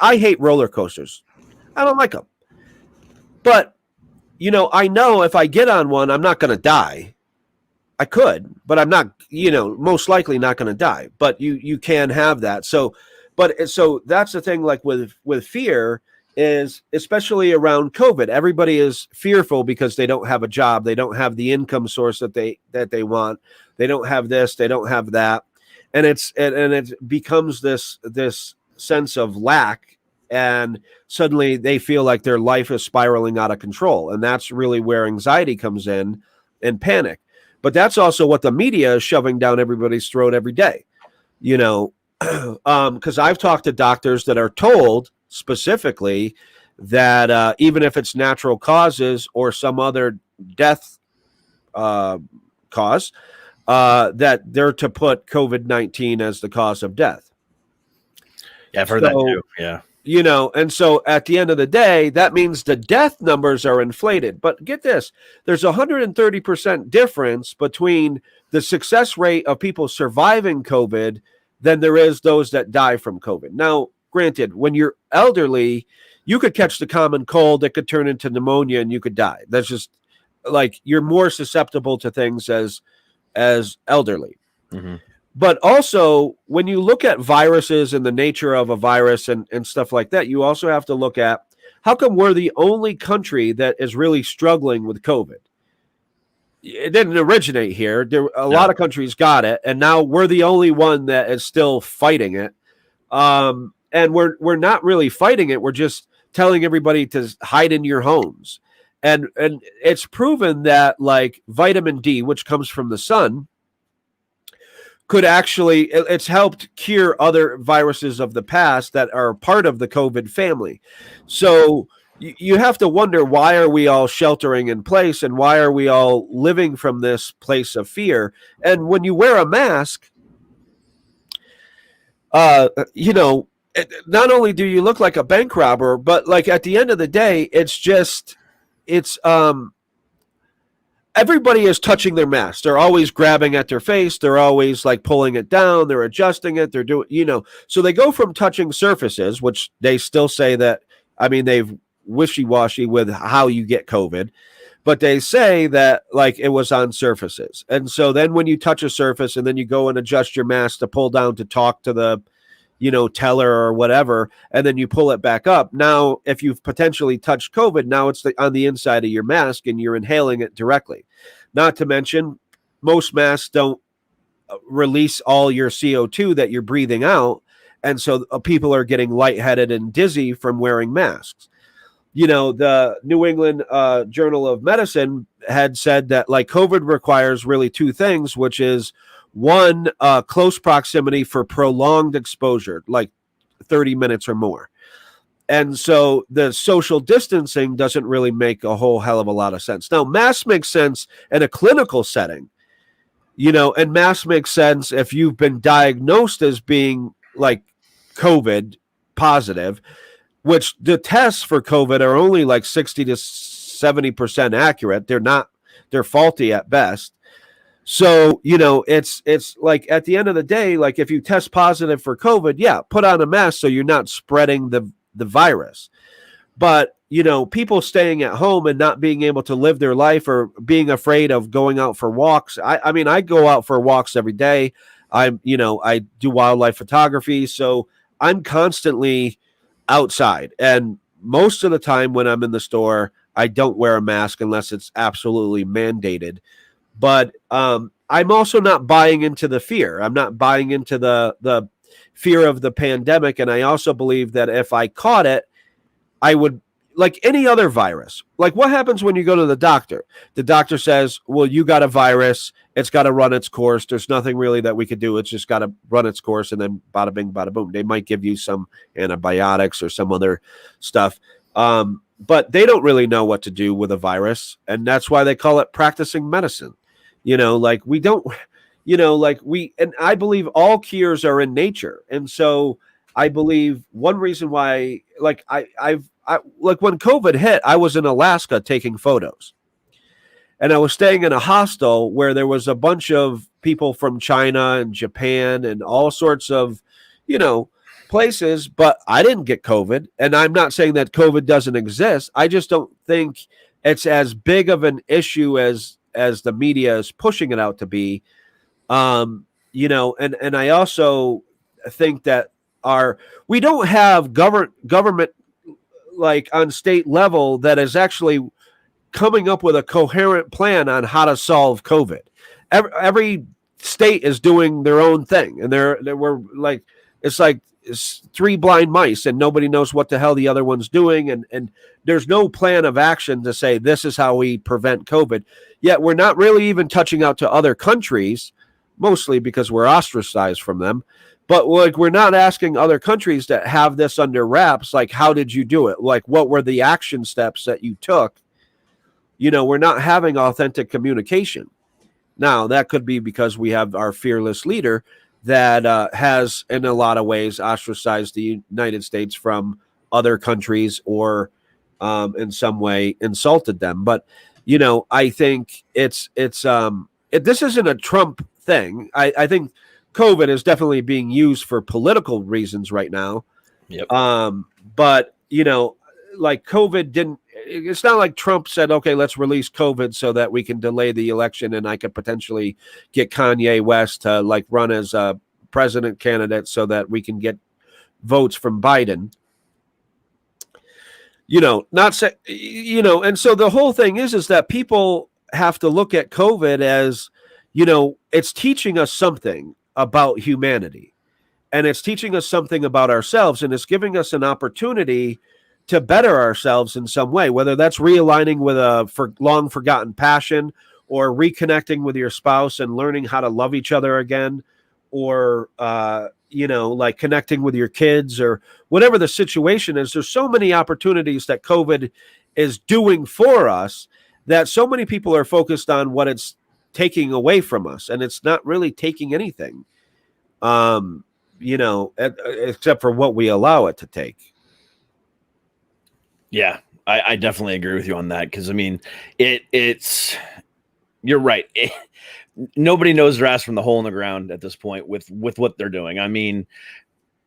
I hate roller coasters. I don't like them. But, you know, I know if I get on one, I'm not going to die. I could, but I'm not, you know, most likely not going to die. But you can have that. So that's the thing, like with fear, is especially around COVID, everybody is fearful because they don't have a job. They don't have the income source that they want. They don't have this, they don't have that. And it becomes this sense of lack, and suddenly they feel like their life is spiraling out of control. And that's really where anxiety comes in, and panic. But that's also what the media is shoving down everybody's throat every day, you know, because I've talked to doctors that are told specifically that even if it's natural causes or some other death cause, that they're to put COVID-19 as the cause of death. Yeah, I've heard that too. Yeah. You know, and so at the end of the day, that means the death numbers are inflated. But get this, there's 130% difference between the success rate of people surviving COVID than there is those that die from COVID. Now, granted, when you're elderly, you could catch the common cold that could turn into pneumonia and you could die. That's just like you're more susceptible to things as elderly. Mm-hmm. But also, when you look at viruses and the nature of a virus and stuff like that, you also have to look at how come we're the only country that is really struggling with COVID. It didn't originate here. A lot of countries got it, and now we're the only one that is still fighting it. And we're not really fighting it. We're just telling everybody to hide in your homes. And it's proven that like vitamin D, which comes from the sun, could actually, it's helped cure other viruses of the past that are part of the COVID family. So you have to wonder, why are we all sheltering in place, and why are we all living from this place of fear? And when you wear a mask, you know, not only do you look like a bank robber, but like at the end of the day, everybody is touching their mask. They're always grabbing at their face. They're always like pulling it down. They're adjusting it. They're doing, you know, so they go from touching surfaces, which they still say that, I mean, they've wishy-washy with how you get COVID, but they say that like it was on surfaces. And so then when you touch a surface and then you go and adjust your mask to pull down to talk to the, you know, teller or whatever, and then you pull it back up. Now, if you've potentially touched COVID, now it's on the inside of your mask and you're inhaling it directly. Not to mention, most masks don't release all your CO2 that you're breathing out. And so people are getting lightheaded and dizzy from wearing masks. You know, the New England Journal of Medicine had said that like COVID requires really two things, which is one, close proximity for prolonged exposure, like 30 minutes or more. And so the social distancing doesn't really make a whole hell of a lot of sense. Now, masks make sense in a clinical setting, you know, and masks make sense if you've been diagnosed as being like COVID positive, which the tests for COVID are only like 60 to 70% accurate. They're faulty at best. So, you know, it's like at the end of the day, like if you test positive for COVID, yeah, put on a mask so you're not spreading the virus. But, you know, people staying at home and not being able to live their life or being afraid of going out for walks. I mean, I go out for walks every day. I do wildlife photography. So I'm constantly outside. And most of the time when I'm in the store, I don't wear a mask unless it's absolutely mandated. But I'm also not buying into the fear. I'm not buying into the fear of the pandemic. And I also believe that if I caught it, I would, like any other virus. Like what happens when you go to the doctor? The doctor says, well, you got a virus. It's got to run its course. There's nothing really that we could do. It's just got to run its course, and then bada bing, bada boom. They might give you some antibiotics or some other stuff. But they don't really know what to do with a virus. And that's why they call it practicing medicine. You know, like we don't, you know, like and I believe all cures are in nature. And so I believe one reason why, like I like when COVID hit, I was in Alaska taking photos, and I was staying in a hostel where there was a bunch of people from China and Japan and all sorts of, you know, places, but I didn't get COVID. And I'm not saying that COVID doesn't exist. I just don't think it's as big of an issue as the media is pushing it out to be. You know, and I also think that we don't have government like on state level that is actually coming up with a coherent plan on how to solve COVID. Every state is doing their own thing, and we're like, it's three blind mice and nobody knows what the hell the other one's doing. And there's no plan of action to say, this is how we prevent COVID. Yet we're not really even touching out to other countries, mostly because we're ostracized from them. But like, we're not asking other countries that have this under wraps. Like, how did you do it? Like, what were the action steps that you took? You know, we're not having authentic communication. Now, that could be because we have our fearless leader that has, in a lot of ways, ostracized the United States from other countries or in some way insulted them. But, you know, I think this isn't a Trump thing. I think COVID is definitely being used for political reasons right now. Yep. But, you know, like COVID it's not like Trump said, okay, let's release COVID so that we can delay the election and I could potentially get Kanye West to like run as a president candidate so that we can get votes from Biden. Not say, and so the whole thing is that people have to look at COVID as, it's teaching us something about humanity, and it's teaching us something about ourselves, and it's giving us an opportunity to better ourselves in some way, whether that's realigning with a long forgotten passion, or reconnecting with your spouse and learning how to love each other again, or like connecting with your kids, or whatever the situation is. There's so many opportunities that COVID is doing for us that so many people are focused on what it's taking away from us, and it's not really taking anything, except for what we allow it to take. Yeah, I definitely agree with you on that, because I mean, it's you're right. Nobody knows their ass from the hole in the ground at this point with what they're doing. I mean,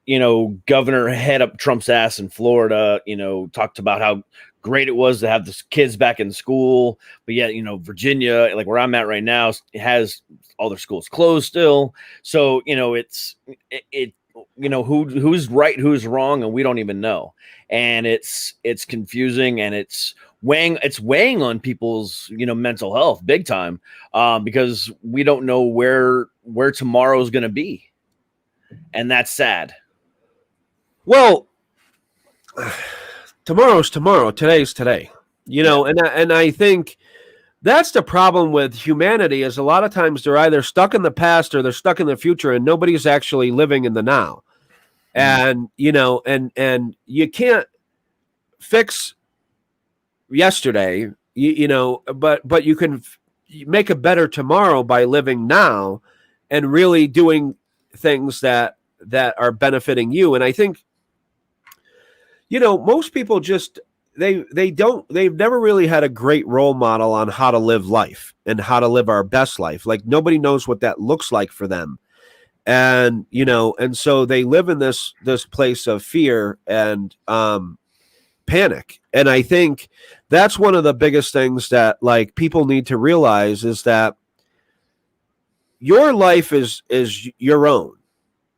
Governor head up Trump's ass in Florida, talked about how great it was to have the kids back in school. But yet, Virginia, like where I'm at right now, has all their schools closed still. So, who's right, who's wrong, and we don't even know. And it's confusing, and it's weighing on people's, mental health big time, because we don't know where tomorrow's going to be. And that's sad. Well, tomorrow's tomorrow. Today's today, and I think that's the problem with humanity, is a lot of times they're either stuck in the past or they're stuck in the future, and nobody's actually living in the now. And, and you can't fix yesterday, but you can make a better tomorrow by living now and really doing things that are benefiting you. And I think, most people just, they've never really had a great role model on how to live life and how to live our best life. Like, nobody knows what that looks like for them. And, and so they live in this place of fear and panic. And I think that's one of the biggest things that like people need to realize, is that your life is your own.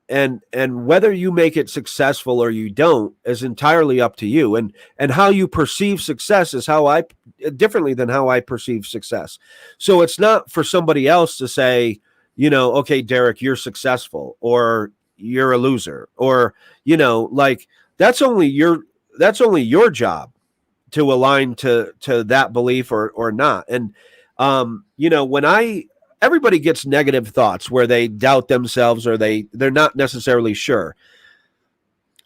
And whether you make it successful or you don't is entirely up to you. And how you perceive success is differently than how I perceive success. So it's not for somebody else to say, okay, Derek, you're successful, or you're a loser, or, like that's only your job to align to that belief or not. And, when everybody gets negative thoughts where they doubt themselves, or they're not necessarily sure,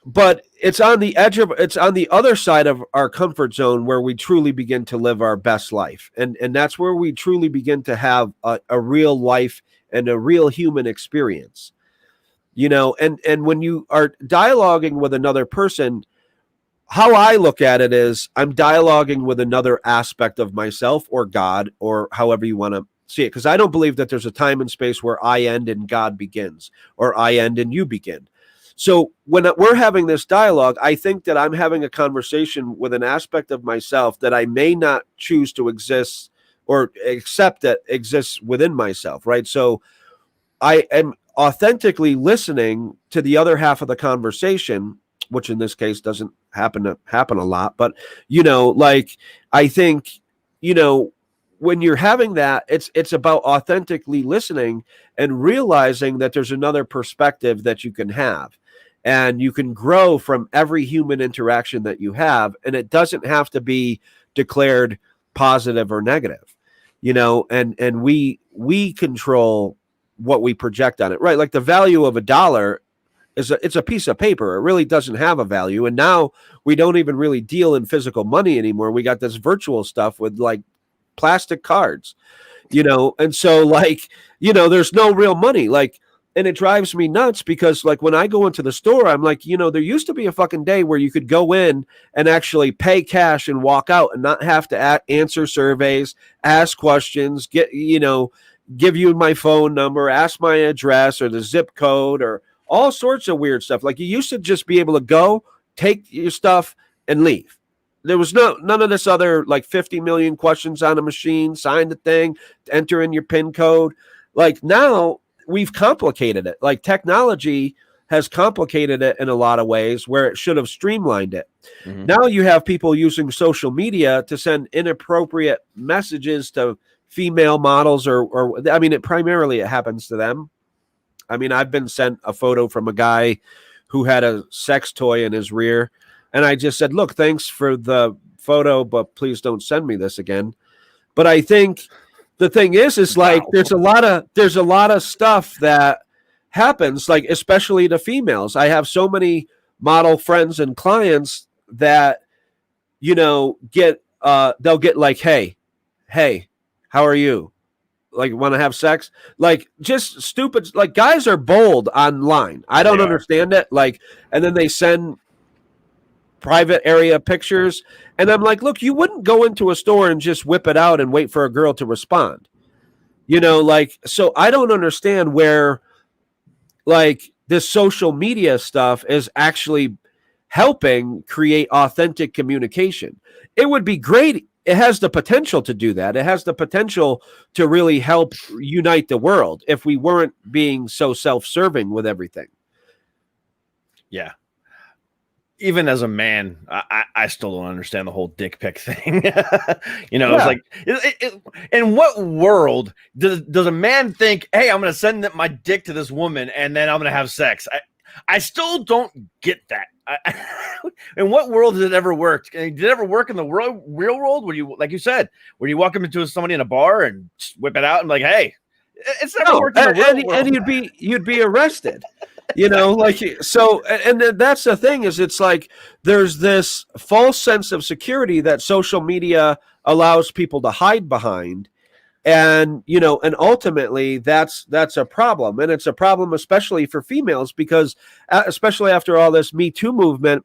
but it's on the other side of our comfort zone where we truly begin to live our best life. And that's where we truly begin to have a real life and a real human experience, and when you are dialoguing with another person, how I look at it is I'm dialoguing with another aspect of myself, or God, or however you want to see it. Because I don't believe that there's a time and space where I end and God begins, or I end and you begin. So when we're having this dialogue, I think that I'm having a conversation with an aspect of myself that I may not choose to exist or accept that exists within myself, right? So I am authentically listening to the other half of the conversation, which in this case doesn't happen a lot. But, like, I think, when you're having that, it's about authentically listening and realizing that there's another perspective that you can have. And you can grow from every human interaction that you have. And it doesn't have to be declared positive or negative, and we control what we project on it, right? Like the value of $1 it's a piece of paper. It really doesn't have a value. And now we don't even really deal in physical money anymore. We got this virtual stuff with like plastic cards, and so like, there's no real money. Like, and it drives me nuts because like when I go into the store, I'm like, there used to be a fucking day where you could go in and actually pay cash and walk out and not have to answer surveys, ask questions, give you my phone number, ask my address or the zip code or all sorts of weird stuff. Like you used to just be able to go, take your stuff and leave. There was none of this other like 50 million questions on a machine, sign the thing, enter in your PIN code. Like now we've complicated it. Like technology has complicated it in a lot of ways where it should have streamlined it. Mhm. Now you have people using social media to send inappropriate messages to female models or I mean, primarily it happens to them. I mean, I've been sent a photo from a guy who had a sex toy in his rear. And I just said, look, thanks for the photo, but please don't send me this again. But I think the thing is like, Wow. there's a lot of stuff that happens, like, especially to females. I have so many model friends and clients that, you know, they'll get like, hey, how are you? Like, want to have sex? Like, just stupid. Like, guys are bold online. I don't understand it. Like, and then they send private area pictures, and I'm like, look, you wouldn't go into a store and just whip it out and wait for a girl to respond. You know, like, so I don't understand where, like, this social media stuff is actually helping create authentic communication. It would be great. It has the potential to do that. It has the potential to really help unite the world if we weren't being so self-serving with everything. Yeah. Even as a man, I still don't understand the whole dick pic thing. It's like, in what world does a man think, hey, I'm going to send my dick to this woman and then I'm going to have sex? I still don't get that. In what world has it ever worked? Did it ever work in the real world? Where you, like you said, where you walk up into somebody in a bar and just whip it out and like, hey, it's never worked in the real world. And you'd be arrested. Like, so, and that's the thing is, it's like there's this false sense of security that social media allows people to hide behind. And, and ultimately that's a problem. And it's a problem, especially for females, because especially after all this Me Too movement,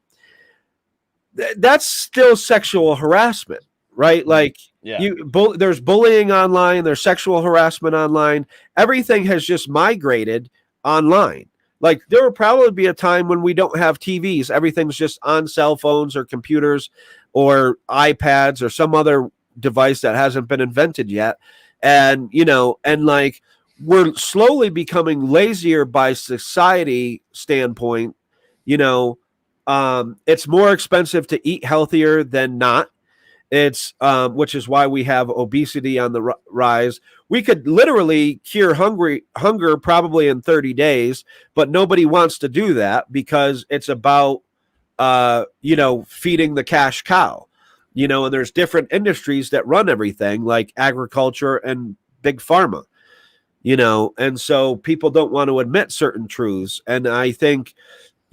that's still sexual harassment, right? Like, there's bullying online, there's sexual harassment online. Everything has just migrated online. Like, there will probably be a time when we don't have TVs. Everything's just on cell phones or computers or iPads or some other device that hasn't been invented yet. And, and like, we're slowly becoming lazier by society standpoint. It's more expensive to eat healthier than not. It's which is why we have obesity on the rise. We could literally cure hunger probably in 30 days, but nobody wants to do that because it's about, feeding the cash cow, and there's different industries that run everything like agriculture and big pharma, and so people don't want to admit certain truths. And I think,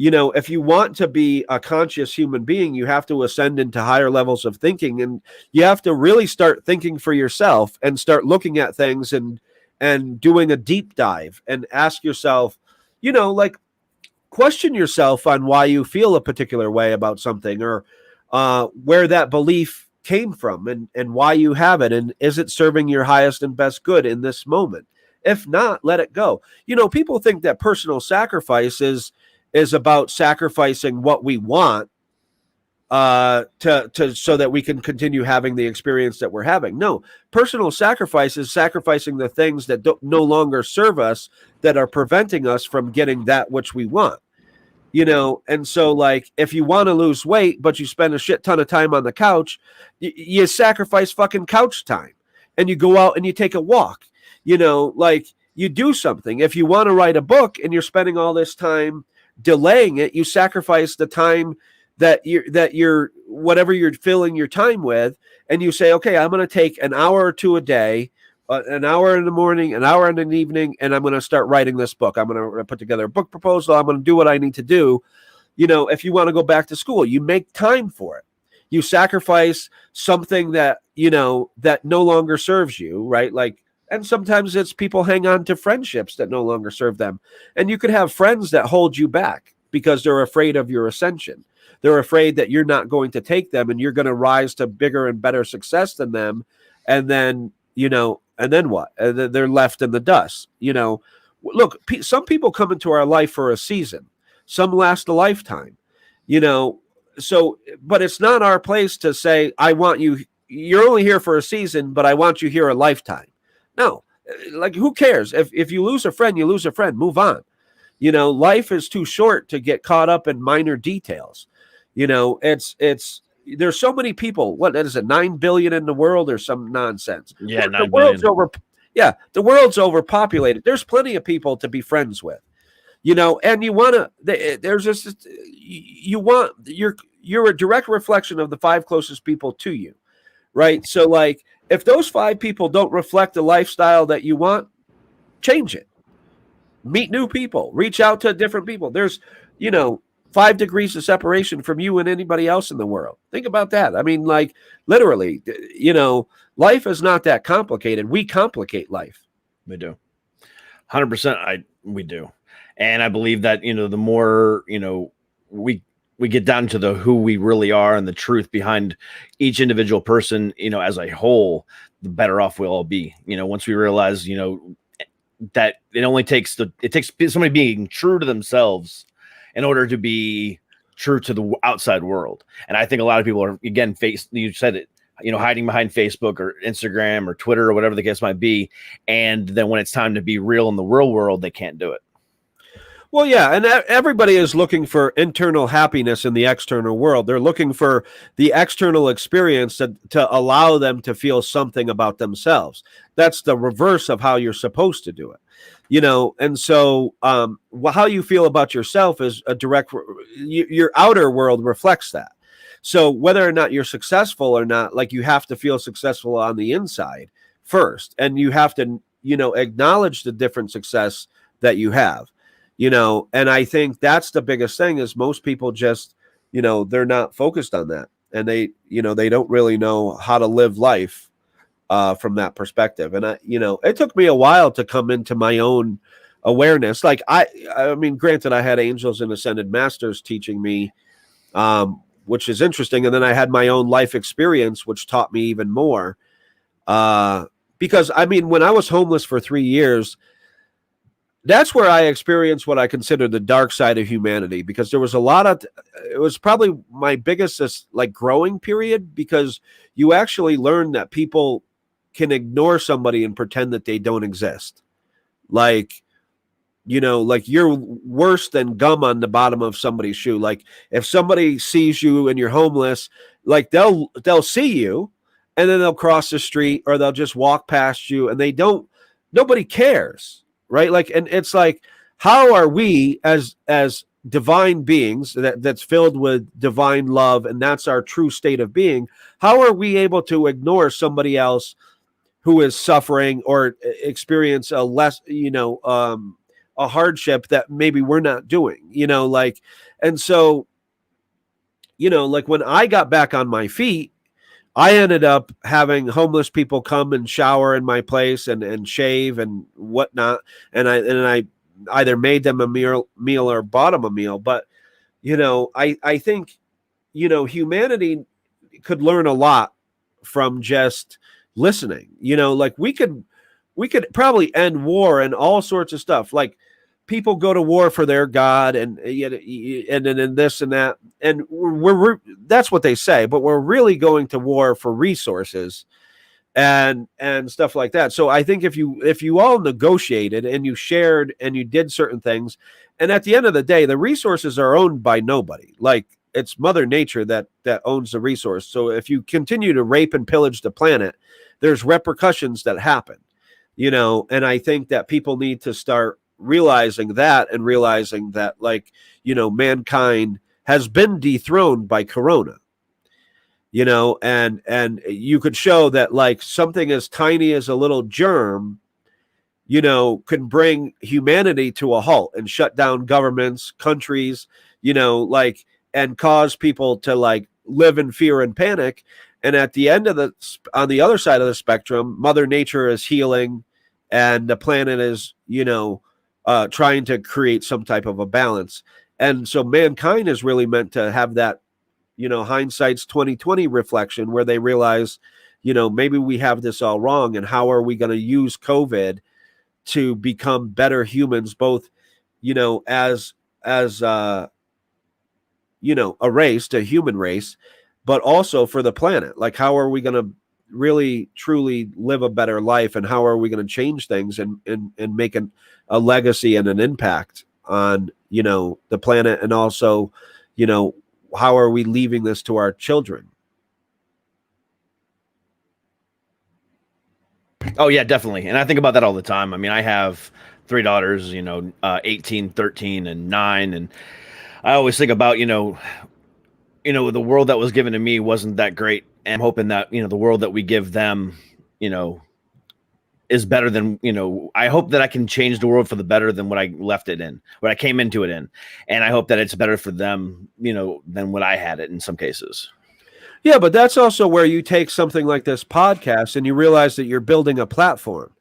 if you want to be a conscious human being, you have to ascend into higher levels of thinking, and you have to really start thinking for yourself and start looking at things and doing a deep dive and ask yourself, like, question yourself on why you feel a particular way about something, or where that belief came from and why you have it. And is it serving your highest and best good in this moment? If not, let it go. People think that personal sacrifice is about sacrificing what we want to so that we can continue having the experience that we're having. No, personal sacrifice is sacrificing the things that no longer serve us, that are preventing us from getting that which we want. And so, like, if you want to lose weight, but you spend a shit ton of time on the couch, you sacrifice fucking couch time and you go out and you take a walk, like, you do something. If you want to write a book and you're spending all this time delaying it, you sacrifice the time that you're whatever you're filling your time with, and you say, okay, I'm going to take an hour or two a day, an hour in the morning, an hour in the evening, and I'm going to start writing this book. I'm going to put together a book proposal. I'm going to do what I need to do. If you want to go back to school, you make time for it. You sacrifice something that, that no longer serves you, right? Like, and sometimes it's people hang on to friendships that no longer serve them. And you could have friends that hold you back because they're afraid of your ascension. They're afraid that you're not going to take them and you're going to rise to bigger and better success than them. And then, and then what? They're left in the dust. Look, some people come into our life for a season. Some last a lifetime. but it's not our place to say, I want you, you're only here for a season, but I want you here a lifetime. No, like, who cares? If you lose a friend, you lose a friend, move on. Life is too short to get caught up in minor details. There's so many people. What is it, 9 billion in the world or some nonsense? Yeah, the 9 world's billion. the world's overpopulated. There's plenty of people to be friends with. And you want to, there's just, you're a direct reflection of the 5 closest people to you, right? So, like, if those 5 people don't reflect the lifestyle that you want, change it. Meet new people, reach out to different people. There's, 5 degrees of separation from you and anybody else in the world. Think about that. I mean, like, literally, life is not that complicated. We complicate life. We do. 100%. We do. And I believe that, the more, we get down to the who we really are and the truth behind each individual person, as a whole, the better off we'll all be. Once we realize, that it takes somebody being true to themselves in order to be true to the outside world. And I think a lot of people are, again, you said it, hiding behind Facebook or Instagram or Twitter or whatever the case might be. And then when it's time to be real in the real world, they can't do it. Well, yeah, and everybody is looking for internal happiness in the external world. They're looking for the external experience to allow them to feel something about themselves. That's the reverse of how you're supposed to do it. And so how you feel about yourself is a direct, your outer world reflects that. So whether or not you're successful or not, like, you have to feel successful on the inside first, and you have to, acknowledge the different success that you have. And I think that's the biggest thing is most people just, they're not focused on that. And they don't really know how to live life from that perspective. And it took me a while to come into my own awareness. Like, I mean, granted, I had angels and ascended masters teaching me, which is interesting. And then I had my own life experience, which taught me even more. Because, I mean, when I was homeless for 3 years, that's where I experienced what I consider the dark side of humanity, because there was it was probably my biggest, like, growing period, because you actually learn that people can ignore somebody and pretend that they don't exist. Like, like, you're worse than gum on the bottom of somebody's shoe. Like, if somebody sees you and you're homeless, like, they'll see you and then they'll cross the street or they'll just walk past you, and nobody cares. Right. Like, and it's like, how are we as divine beings that's filled with divine love, and that's our true state of being? How are we able to ignore somebody else who is suffering or experience a less, a hardship that maybe we're not doing, like, and so, like, when I got back on my feet, I ended up having homeless people come and shower in my place and shave and whatnot. And I either made them a meal or bought them a meal. But, I think, humanity could learn a lot from just listening. Like, we could probably end war and all sorts of stuff. Like, people go to war for their God and then this and that. And we're that's what they say, but we're really going to war for resources and stuff like that. So I think if you all negotiated and you shared and you did certain things, and at the end of the day, the resources are owned by nobody. Like, it's Mother Nature that owns the resource. So if you continue to rape and pillage the planet, there's repercussions that happen, and I think that people need to start realizing that, and realizing that, like, mankind has been dethroned by Corona, and you could show that, like, something as tiny as a little germ, can bring humanity to a halt and shut down governments, countries, like, and cause people to, like, live in fear and panic. And at the end of on the other side of the spectrum, Mother Nature is healing, and the planet is, trying to create some type of a balance. And so mankind is really meant to have that, hindsight's 2020 reflection, where they realize, maybe we have this all wrong, and how are we going to use COVID to become better humans, both, as a human race, but also for the planet. Like, how are we going to really truly live a better life, and how are we going to change things and make a legacy and an impact on the planet, and also how are we leaving this to our children? Oh yeah, definitely. And I think about that all the time. I mean, I have 3 daughters, 18, 13, and 9, and I always think about the world that was given to me wasn't that great, and I'm hoping that the world that we give them is better than I hope that I can change the world for the better than what I left it in, what I came into it in, and I hope that it's better for them than what I had it in some cases. Yeah, but that's also where you take something like this podcast and you realize that you're building a platform,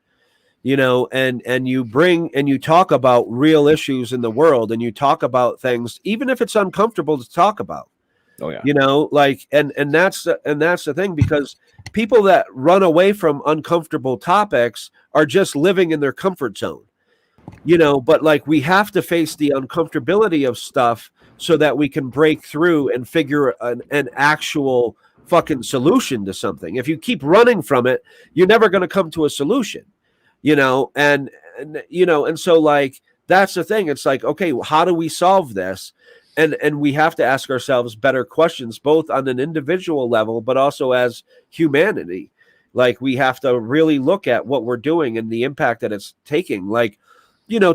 and you talk about real issues in the world, and you talk about things, even if it's uncomfortable to talk about. Oh yeah. And that's the thing, because people that run away from uncomfortable topics are just living in their comfort zone, but like, we have to face the uncomfortability of stuff so that we can break through and figure an actual fucking solution to something. If you keep running from it, you're never going to come to a solution, and so, like, that's the thing. It's like, okay, how do we solve this? And we have to ask ourselves better questions, both on an individual level, but also as humanity. Like, we have to really look at what we're doing and the impact that it's taking. Like,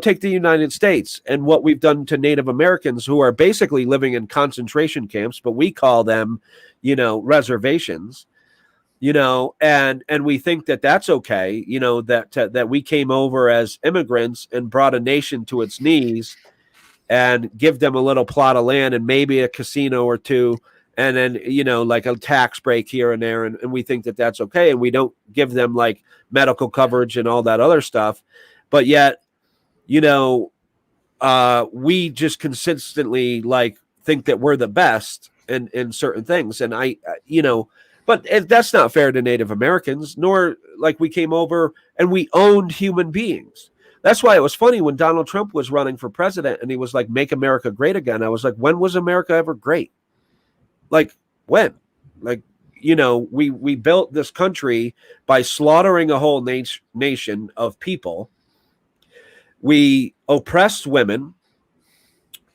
take the United States and what we've done to Native Americans, who are basically living in concentration camps, but we call them, reservations, and we think that that's okay, that we came over as immigrants and brought a nation to its knees and give them a little plot of land and maybe a casino or two, and then, like a tax break here and there. And we think that that's okay. And we don't give them like medical coverage and all that other stuff. But yet, we just consistently like think that we're the best in certain things. And but that's not fair to Native Americans, nor like we came over and we owned human beings. That's why it was funny when Donald Trump was running for president and he was like, "Make America great again." I was like, when was America ever great? Like, when? Like, we built this country by slaughtering a whole nation of people. We oppressed women.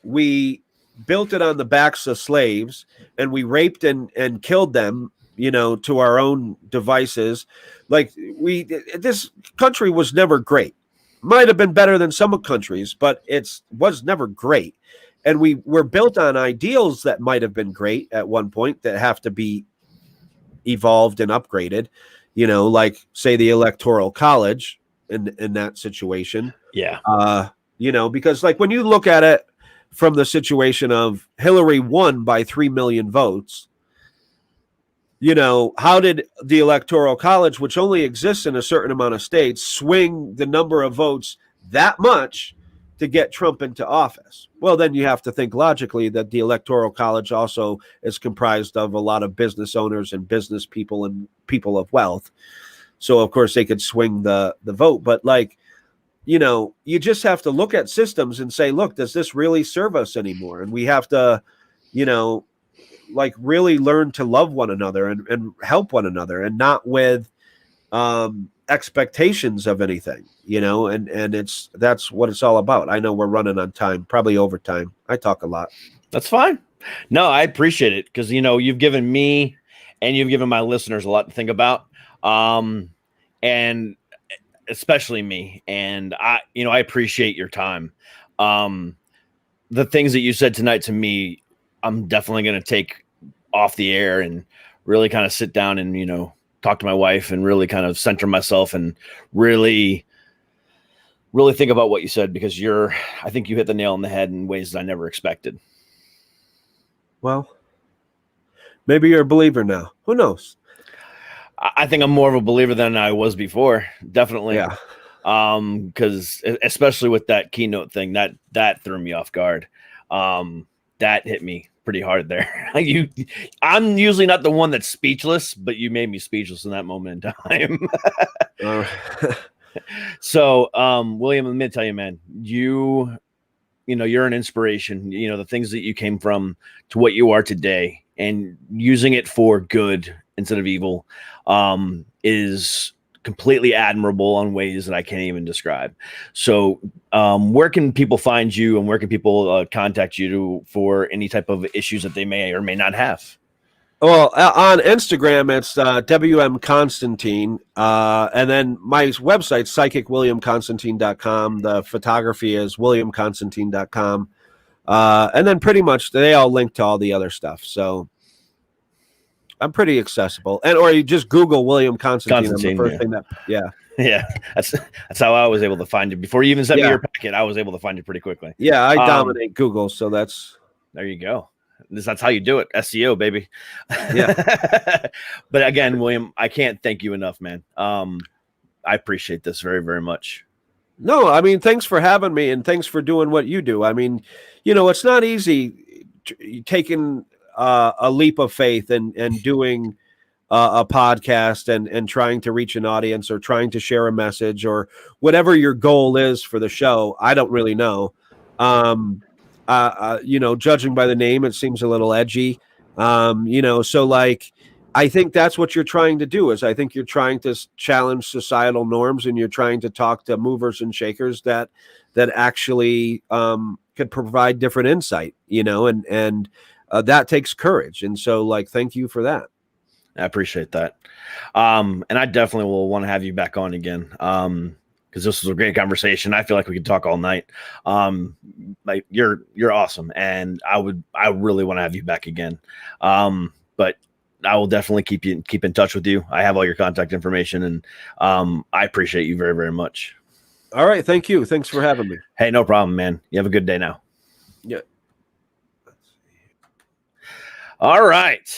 We built it on the backs of slaves, and we raped and killed them, to our own devices. Like, this country was never great. Might have been better than some countries, but was never great. And we were built on ideals that might have been great at one point that have to be evolved and upgraded, like, say, the Electoral College in that situation. Yeah. Because like, when you look at it from the situation of Hillary won by 3 million votes, how did the Electoral College, which only exists in a certain amount of states, swing the number of votes that much to get Trump into office? Well, then you have to think logically that the Electoral College also is comprised of a lot of business owners and business people and people of wealth. So of course they could swing the vote. But like, you just have to look at systems and say, look, does this really serve us anymore? And we have to, like, really learn to love one another and help one another, and not with expectations of anything, and that's what it's all about. I know we're running on time, probably overtime. I talk a lot. That's fine. No, I appreciate it, because you've given me and you've given my listeners a lot to think about, and especially me. And I appreciate your time. The things that you said tonight to me, I'm definitely going to take off the air and really kind of sit down and talk to my wife and really kind of center myself and really think about what you said, because I think you hit the nail on the head in ways that I never expected. Well, maybe you're a believer now. Who knows? I think I'm more of a believer than I was before. Definitely. Yeah. Because especially with that keynote thing, that threw me off guard. That hit me pretty hard there. I'm usually not the one that's speechless, but you made me speechless in that moment in time. So, William, let me tell you, man, you you're an inspiration, the things that you came from to what you are today, and using it for good instead of evil is completely admirable on ways that I can't even describe. So where can people find you, and where can people contact you for any type of issues that they may or may not have? Well, on Instagram, it's WM Constantine. And then my website, psychicwilliamconstantine.com. The photography is williamconstantine.com. And then pretty much they all link to all the other stuff. So I'm pretty accessible. Or you just Google William Constantine. The first thing that, Yeah, that's how I was able to find you. Before you even sent me your packet, I was able to find you pretty quickly. Yeah, I dominate Google, so there you go. That's how you do it. SEO, baby. Yeah. But again, William, I can't thank you enough, man. I appreciate this very, very much. No, I mean, thanks for having me, and thanks for doing what you do. I mean, it's not easy taking a leap of faith and doing a podcast and trying to reach an audience, or trying to share a message, or whatever your goal is for the show. I don't really know. Judging by the name, it seems a little edgy. So like, I think that's what you're trying to do. I think you're trying to challenge societal norms, and you're trying to talk to movers and shakers that actually could provide different insight, and that takes courage. And so, like, thank you for that. I appreciate that. And I definitely will want to have you back on again. Because this was a great conversation. I feel like we could talk all night. Like you're awesome, and I really want to have you back again. But I will definitely keep in touch with you. I have all your contact information, and I appreciate you very, very much. All right, thank you. Thanks for having me. Hey, no problem, man. You have a good day now. Yeah. All right.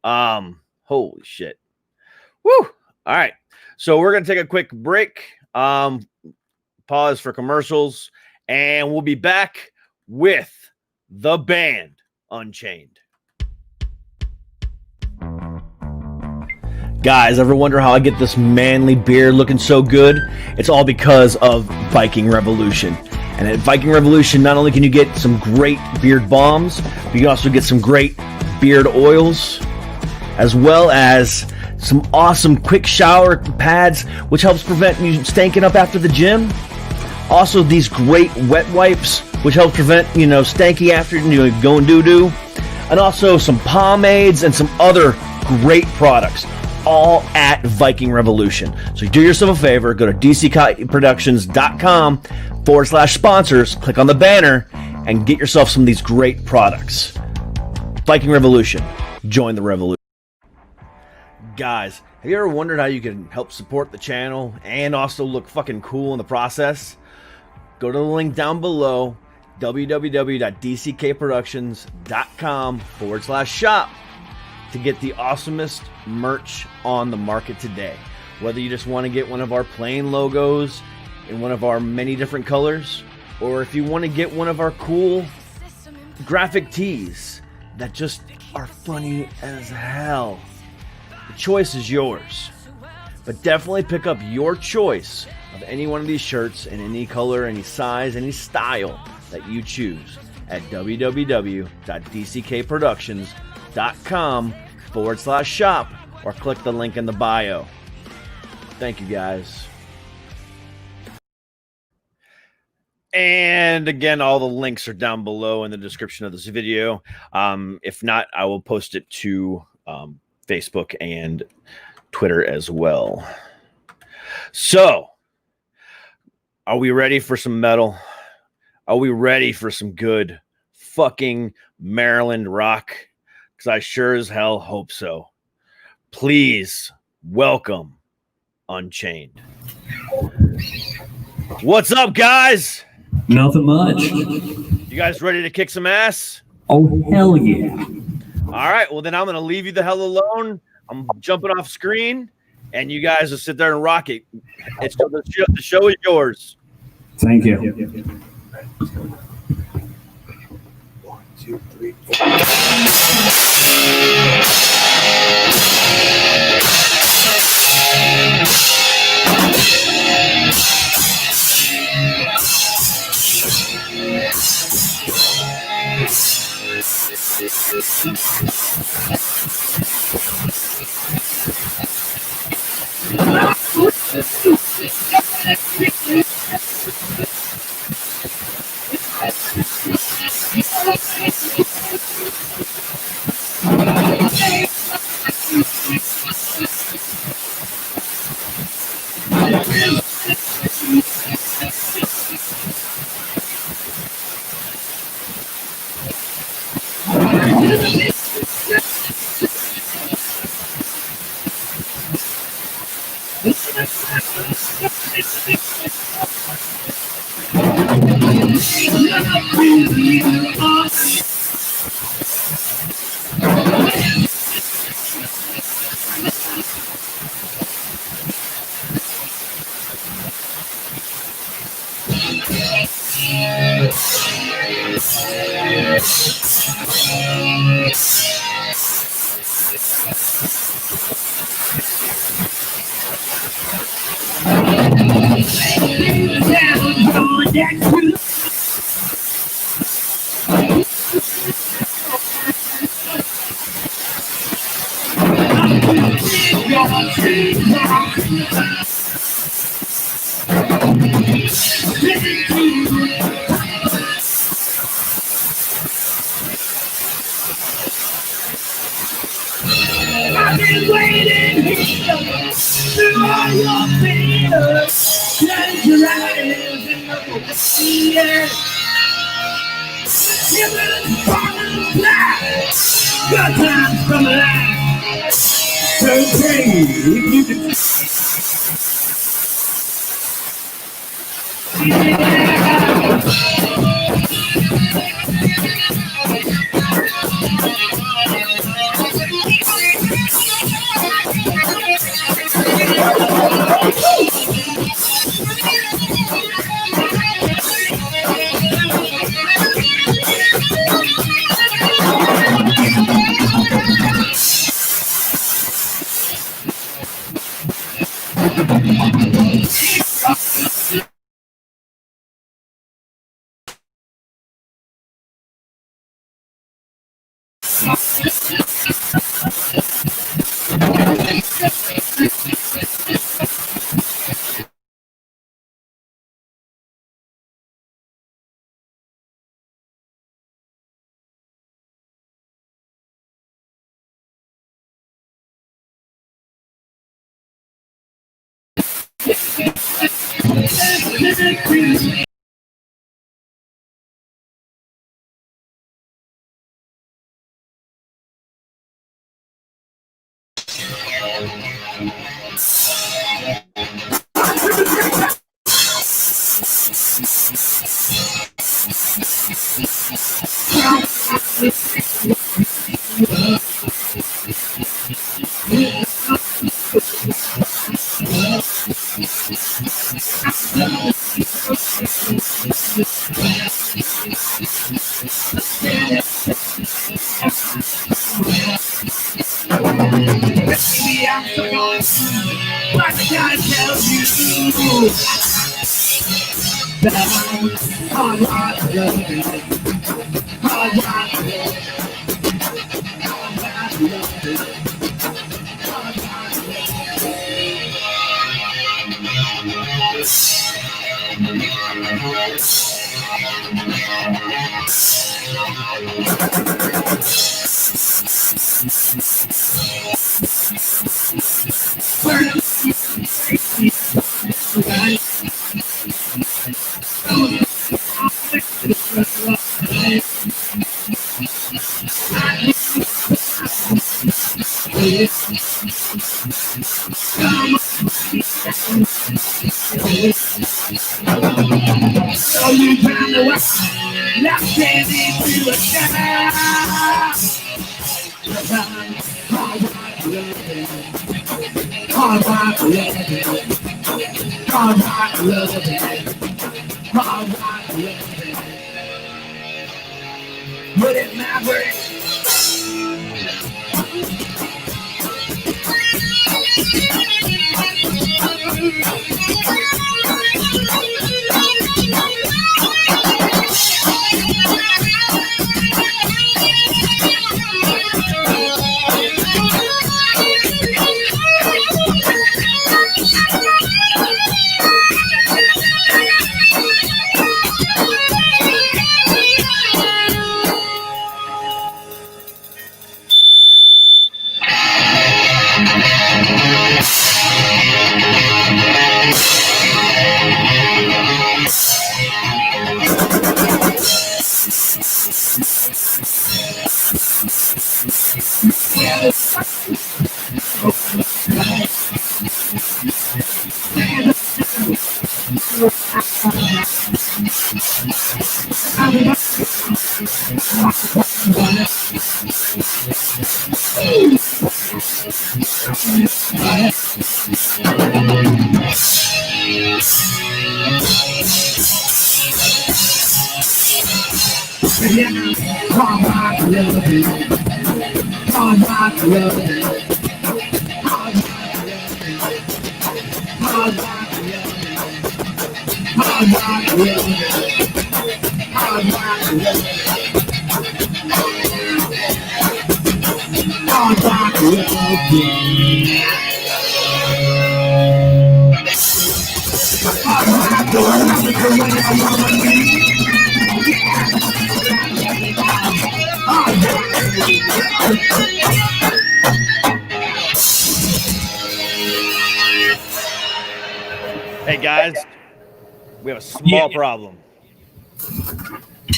Holy shit. Woo. All right. So we're gonna take a quick break. Pause for commercials, and we'll be back with the band Unchained. Guys, ever wonder how I get this manly beard looking so good? It's all because of Viking Revolution. And at Viking Revolution, not only can you get some great beard balms, but you can also get some great beard oils, as well as some awesome quick shower pads, which helps prevent you stanking up after the gym. Also, these great wet wipes, which help prevent, stanky after going doo-doo. And also some pomades and some other great products, all at Viking Revolution. So do yourself a favor, go to dcproductions.com/sponsors, click on the banner, and get yourself some of these great products. Viking Revolution. Join the revolution. Guys, have you ever wondered how you can help support the channel and also look fucking cool in the process? Go to the link down below, www.dckproductions.com/shop, to get the awesomest merch on the market today. Whether you just want to get one of our plain logos in one of our many different colors, or if you want to get one of our cool graphic tees that just are funny as hell. The choice is yours, but definitely pick up your choice of any one of these shirts in any color, any size, any style that you choose at www.dckproductions.com/shop, or click the link in the bio. Thank you, guys. And again, all the links are down below in the description of this video. If not, I will post it to Facebook and Twitter as well. So, are we ready for some metal? Are we ready for some good fucking Maryland rock? Because I sure as hell hope so. Please welcome Unchained. What's up, guys? Nothing much. You guys ready to kick some ass? Oh, hell yeah. All right, well, then I'm going to leave you the hell alone. I'm jumping off screen, and you guys will sit there and rock it. The show is yours. Thank you. 1, 2, 3, 4. I've been waiting here through all your fears. Close your eyes and look at the sea. Children falling flat. Good times from life. Okay, if you can. Hey guys, we have a small problem.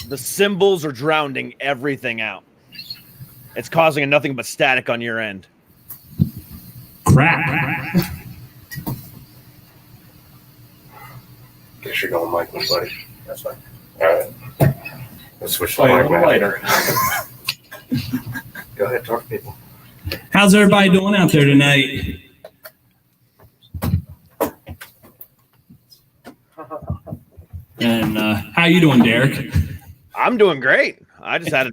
The symbols are drowning everything out. It's causing nothing but static on your end. Crap. Guess you're going Michael, buddy. That's fine. All right. Let's switch to mic later. Go ahead, talk to people. How's everybody doing out there tonight? And how you doing, Derek? I'm doing great. I just had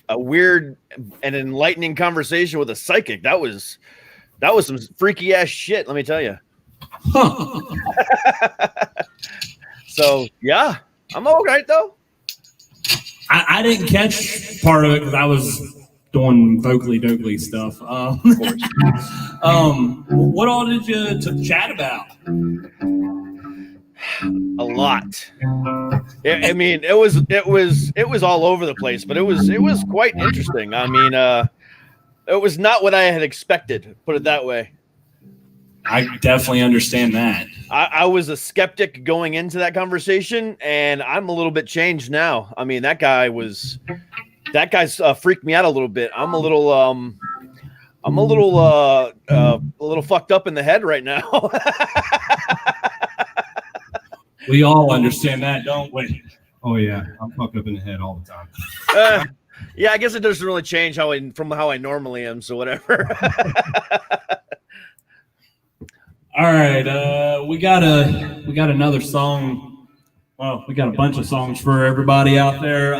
a weird and enlightening conversation with a psychic. That was some freaky ass shit, let me tell you. Huh. So yeah, I'm all right though. I didn't catch part of it because I was doing vocally dokley stuff. What all did you chat about? A lot. I mean, it was all over the place, but it was quite interesting. I mean, it was not what I had expected. Put it that way. I definitely understand that. I was a skeptic going into that conversation, and I'm a little bit changed now. I mean, that guy's freaked me out a little bit. I'm a little fucked up in the head right now. We all understand that, don't we? Oh yeah, I'm fucked up in the head all the time. Yeah, I guess it doesn't really change from how I normally am. So whatever. All right, we got another song. Well, we got a bunch of songs for everybody out there.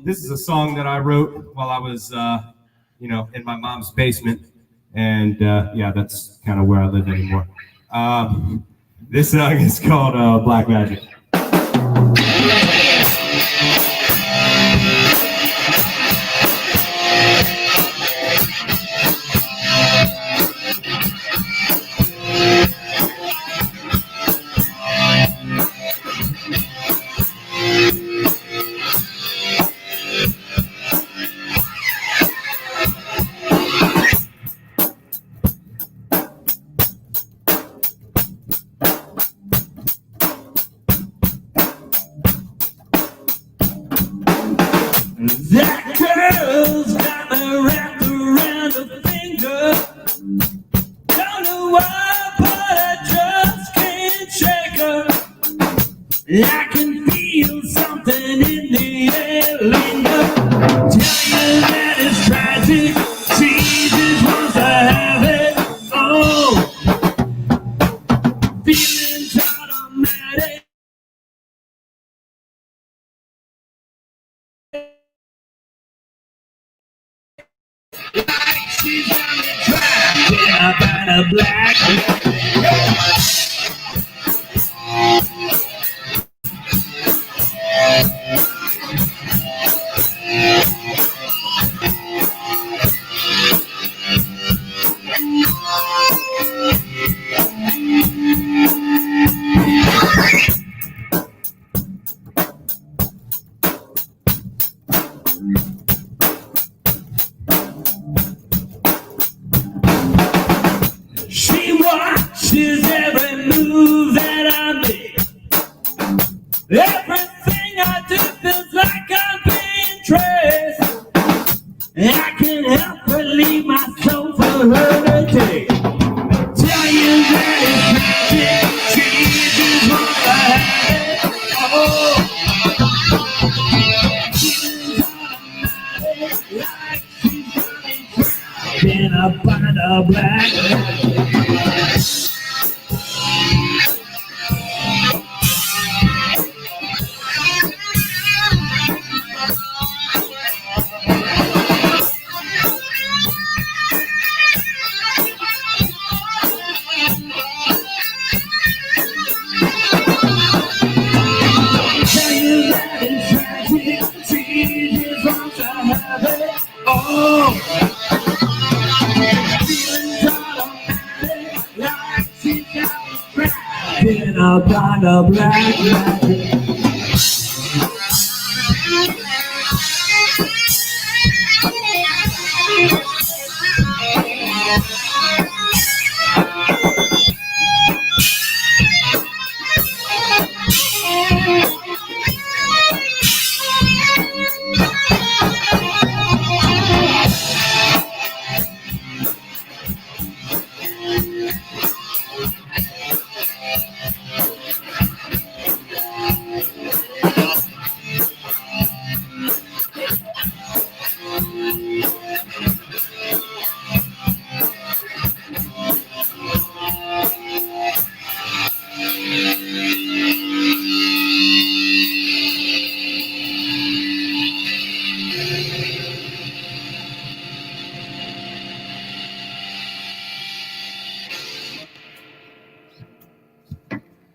This is a song that I wrote while I was, in my mom's basement, and that's kind of where I live anymore. This song is called Black Magic. That girl's got me wrapped around her finger. Don't know why, but I just can't shake her. I can feel something in the air linger. Tell you that it's tragic. She just wants to have it. Oh, feeling automatic. She's got me trapped by the black. She watches every I can't help but leave my soul for her to take. Tell you that it's magic, changes what I have. Oh, like she's running in a bind of black. In a kind of black magic.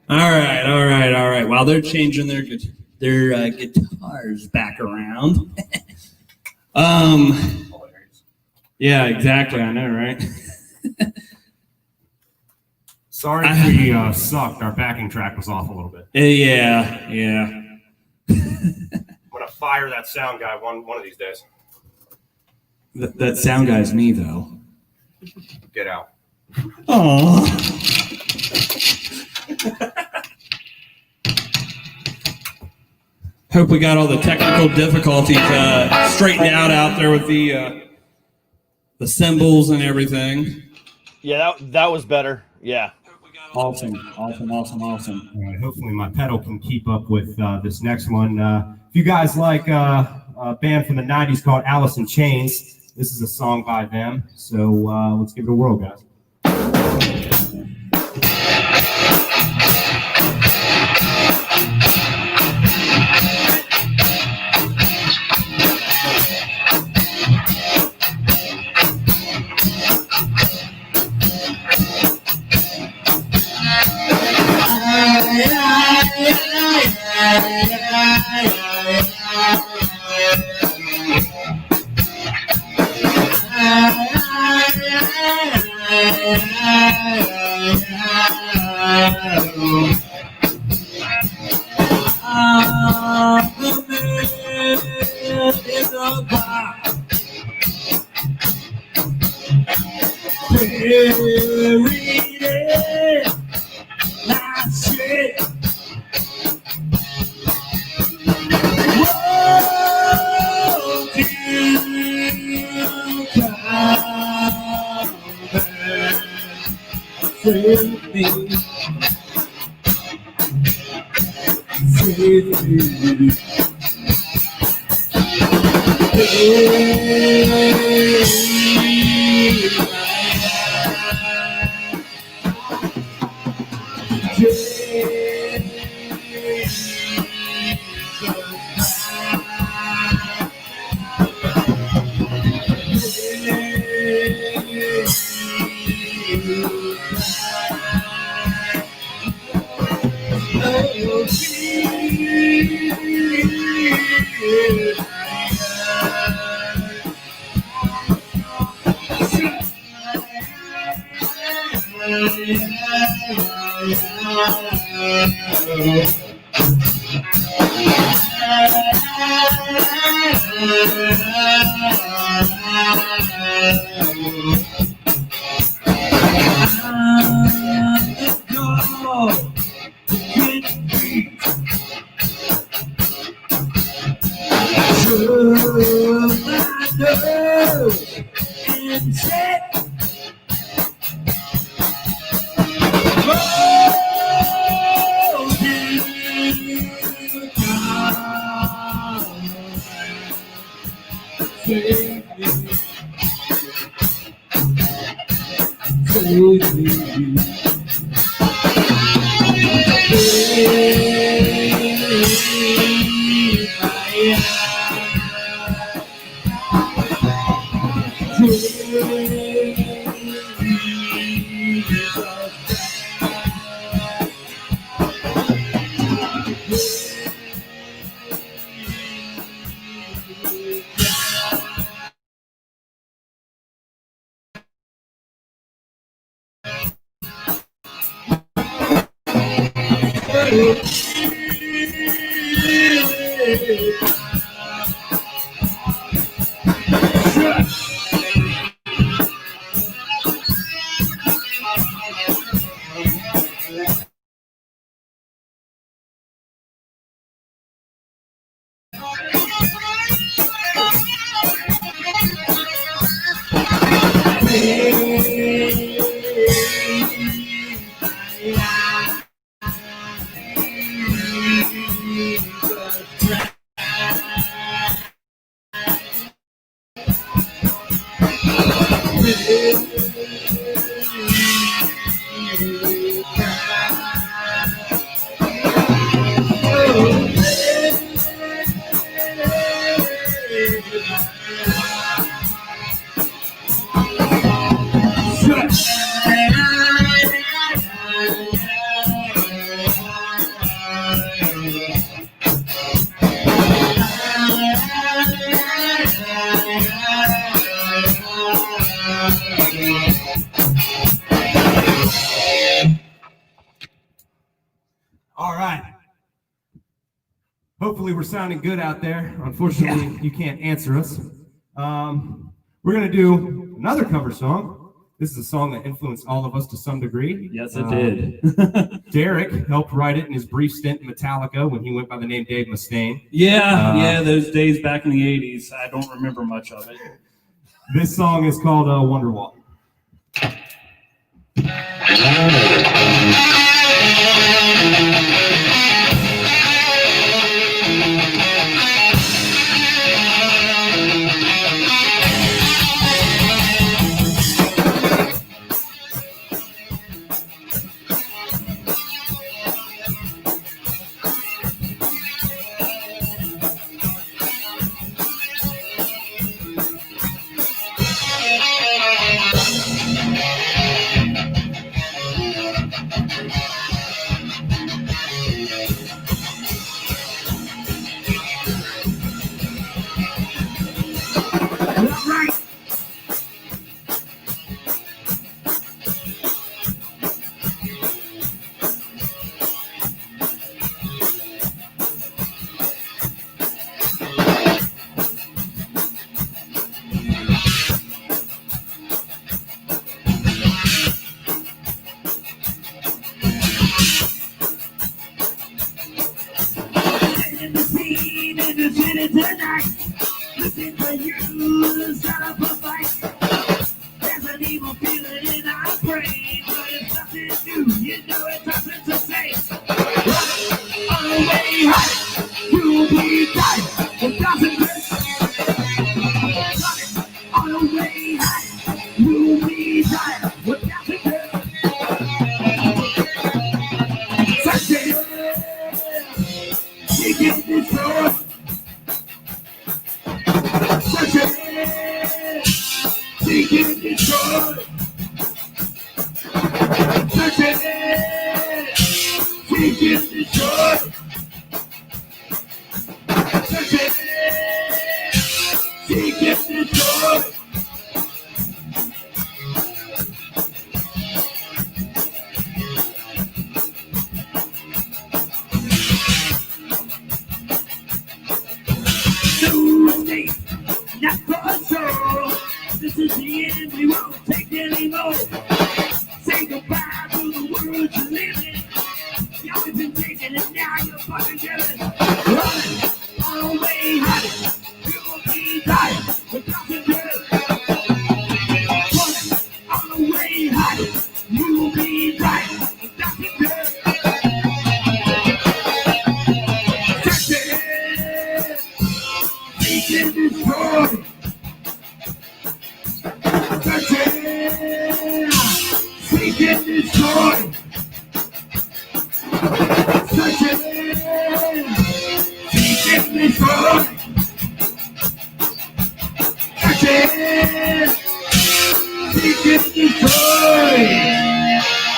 All right. While they're changing their guitars back around. Yeah, exactly. I know, right? Sorry if we sucked. Our backing track was off a little bit. Yeah. I'm gonna fire that sound guy one of these days. That sound guy's me, though. Get out. Oh. Hope we got all the technical difficulties straightened out there with the cymbals and everything. Yeah, that was better. Yeah. Awesome. All right, hopefully my pedal can keep up with this next one. If you guys like a band from the 90s called Alice in Chains, this is a song by them. So let's give it a whirl, guys. know and say, oh, dear God, save me, save me. All right. Hopefully we're sounding good out there. Unfortunately, you can't answer us. We're going to do another cover song. This is a song that influenced all of us to some degree. Yes, it did. Derek helped write it in his brief stint in Metallica when he went by the name Dave Mustaine. Yeah, those days back in the 80s. I don't remember much of it. This song is called Wonderwall.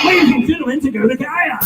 Ladies and gentlemen, to go to Gaia.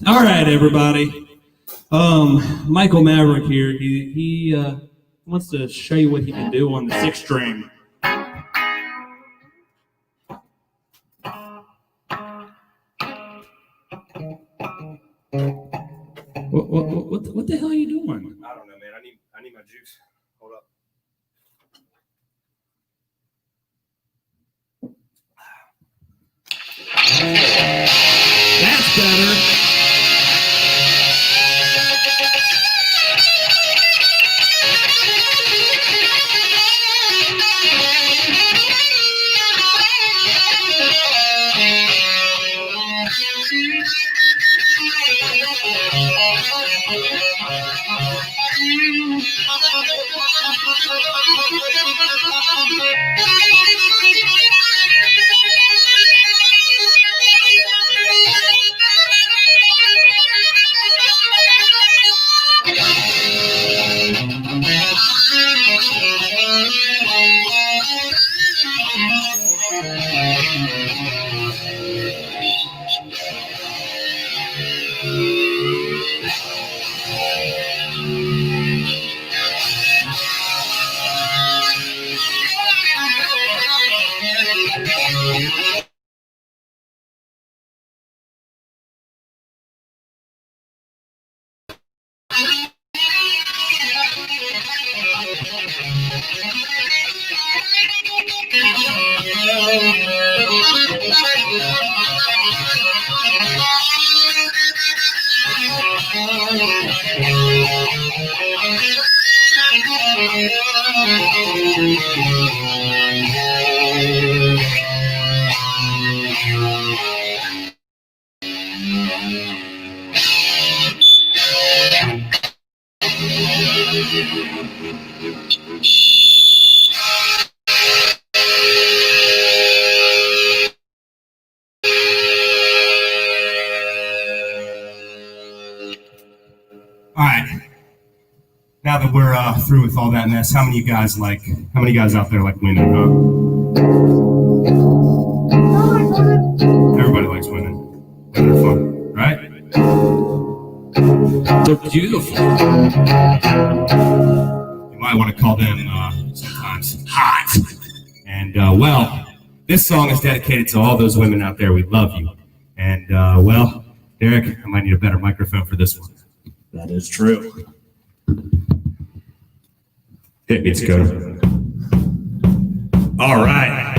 All right, everybody. Michael Maverick here. He wants to show you what he can do on the 6-string. What the hell are you doing? I don't know, man. I need my juice. Hold up. That's better. All right. Now that we're through with all that mess, how many guys out there like women, huh? Everybody likes women. Women are fun, right? They're beautiful. You might want to call them sometimes hot. And well, this song is dedicated to all those women out there. We love you. And well, Derek, I might need a better microphone for this one. That is true. Hit me, Dakota. All right.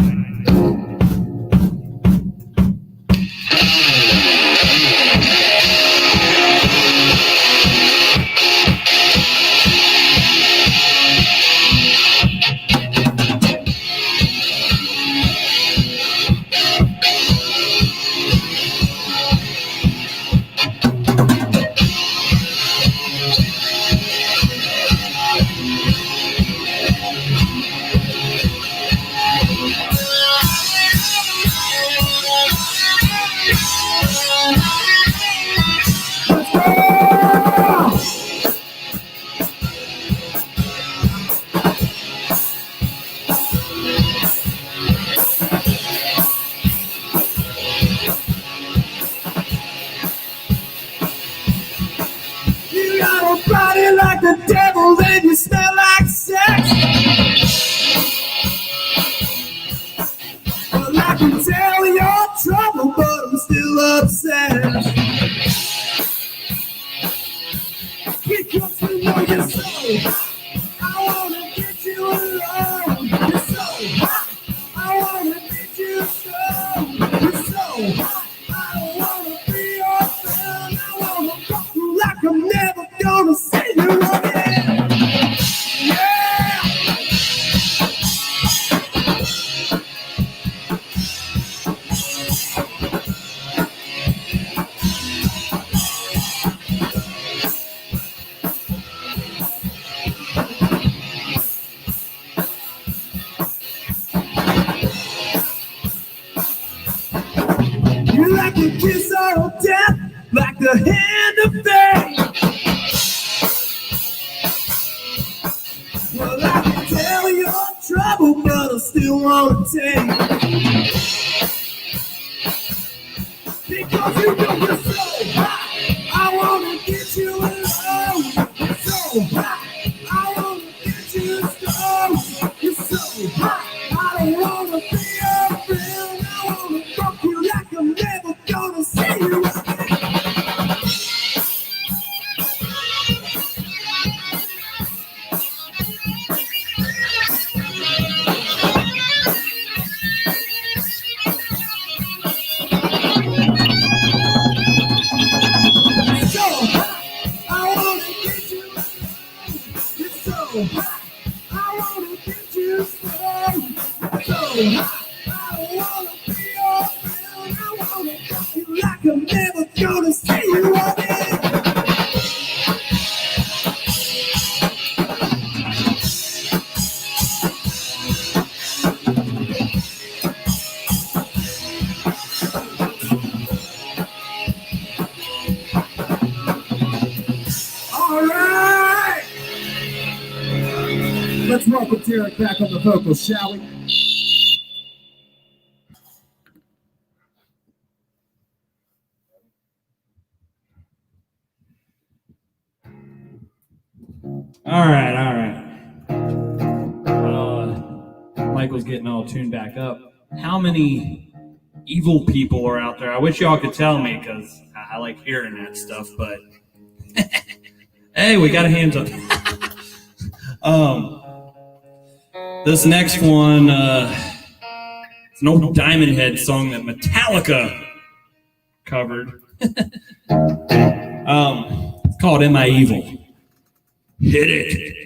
You got a body like the devil, and you smell like sex. Well, I can tell you're trouble, but I'm still upset. Because you know you're so hot, I wanna get you alone. You're so hot, I wanna get you stoned. You're so hot, I don't wanna be your friend. I wanna fuck you like I'm never gonna see you again. Yeah. You like the kiss of death, like the hand of fate. Well, I can tell you're trouble, but I still wanna take. Because you know you're so hot, I wanna get you alone. You're so hot, I wanna get you stoned. You're so hot, I don't wanna be your friend. I wanna fuck you like I'm never gonna see you again. So hot, I wanna get you alone. You're so hot, I wanna get you stoned. You're so hot, I don't wanna be your friend. I wanna fuck you like I'm never gonna see you again. All right. Let's welcome Derek back on the vocals, shall we? All right. Michael's getting all tuned back up. How many evil people are out there? I wish y'all could tell me, because I like hearing that stuff, but hey, we got a hands up. This next one, it's an old Diamond Head song that Metallica covered. It's called Am I Evil? Hit it.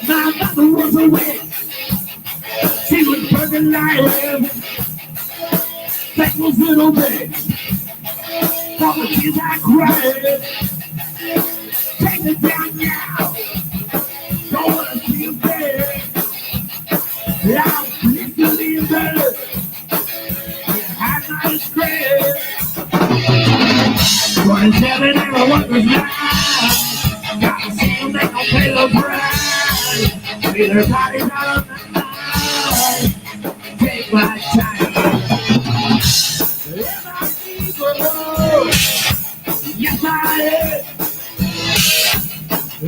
My mother was a witch. She was burning live. Thankless little bitch. For the tears I cried. Take it down now. Don't wanna see you dead. I'm literally in bed. I'm not a scared. 27 hour workers now. Gotta see them, they gon' pay the price. See their bodies out of the night. Take my time. Am I evil? Yes, I am.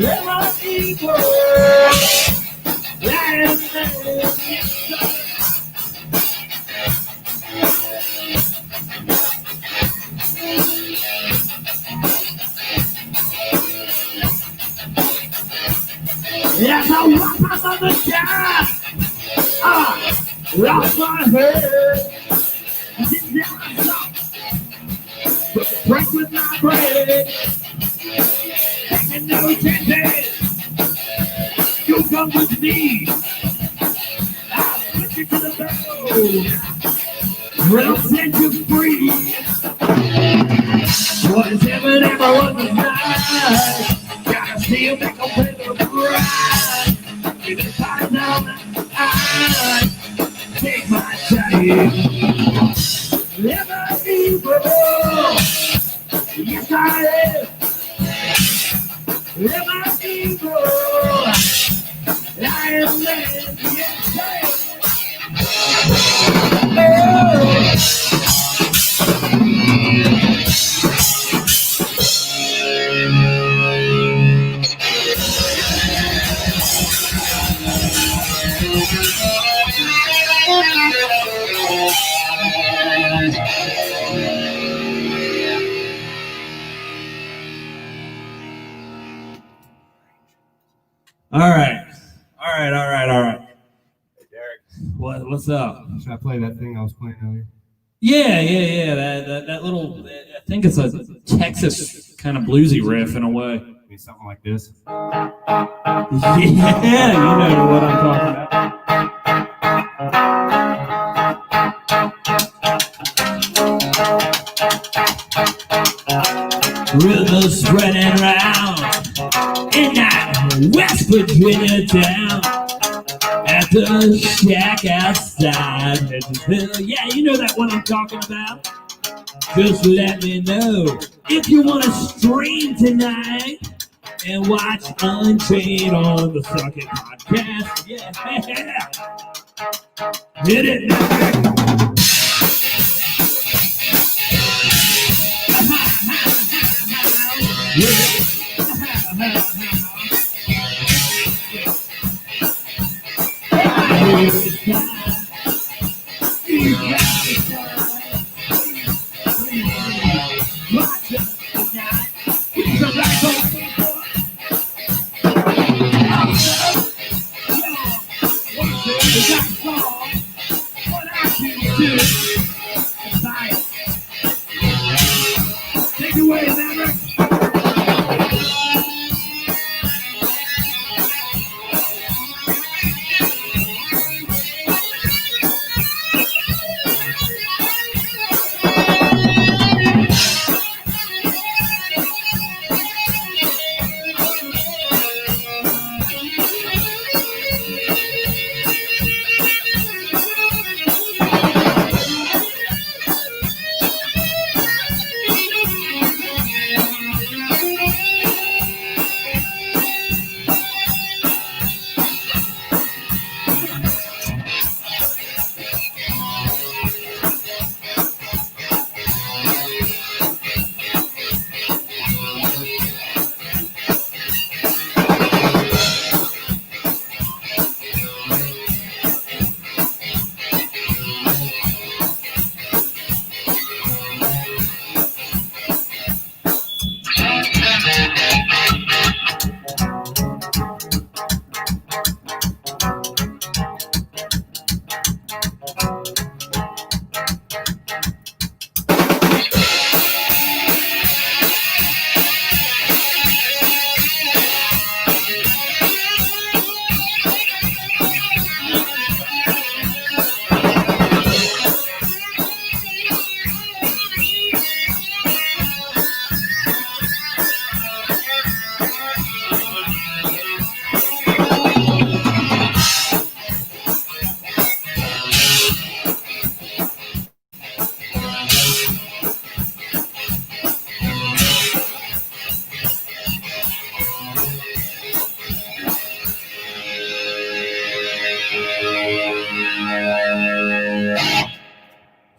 Am I evil? I am. Yes, I am. Yes, I walk out on the sky. Lost my head. Sit down and talk. Put the break with my brain. Taking no chances. You come with me. I'll put you to the bone. We'll set you free. What is heaven ever was the night? Gotta see you make a pay the price. Keep it tight down the eye. Take my time. Am I evil? Yes, I am. Am I evil? I am man. Yes, I am. All right. Hey, Derek. What's up? Should I play that thing I was playing earlier? Yeah. That little, I think it's a Texas kind of bluesy riff in a way. Maybe something like this. Yeah, you know what I'm talking about. Rhythm spreading around in that West Virginia town. At the shack outside Memphis. Yeah, you know that one I'm talking about. Just let me know if you want to stream tonight and watch Unchained on the Suck It podcast. Yeah. Hit it, man. Take it away, Maverick.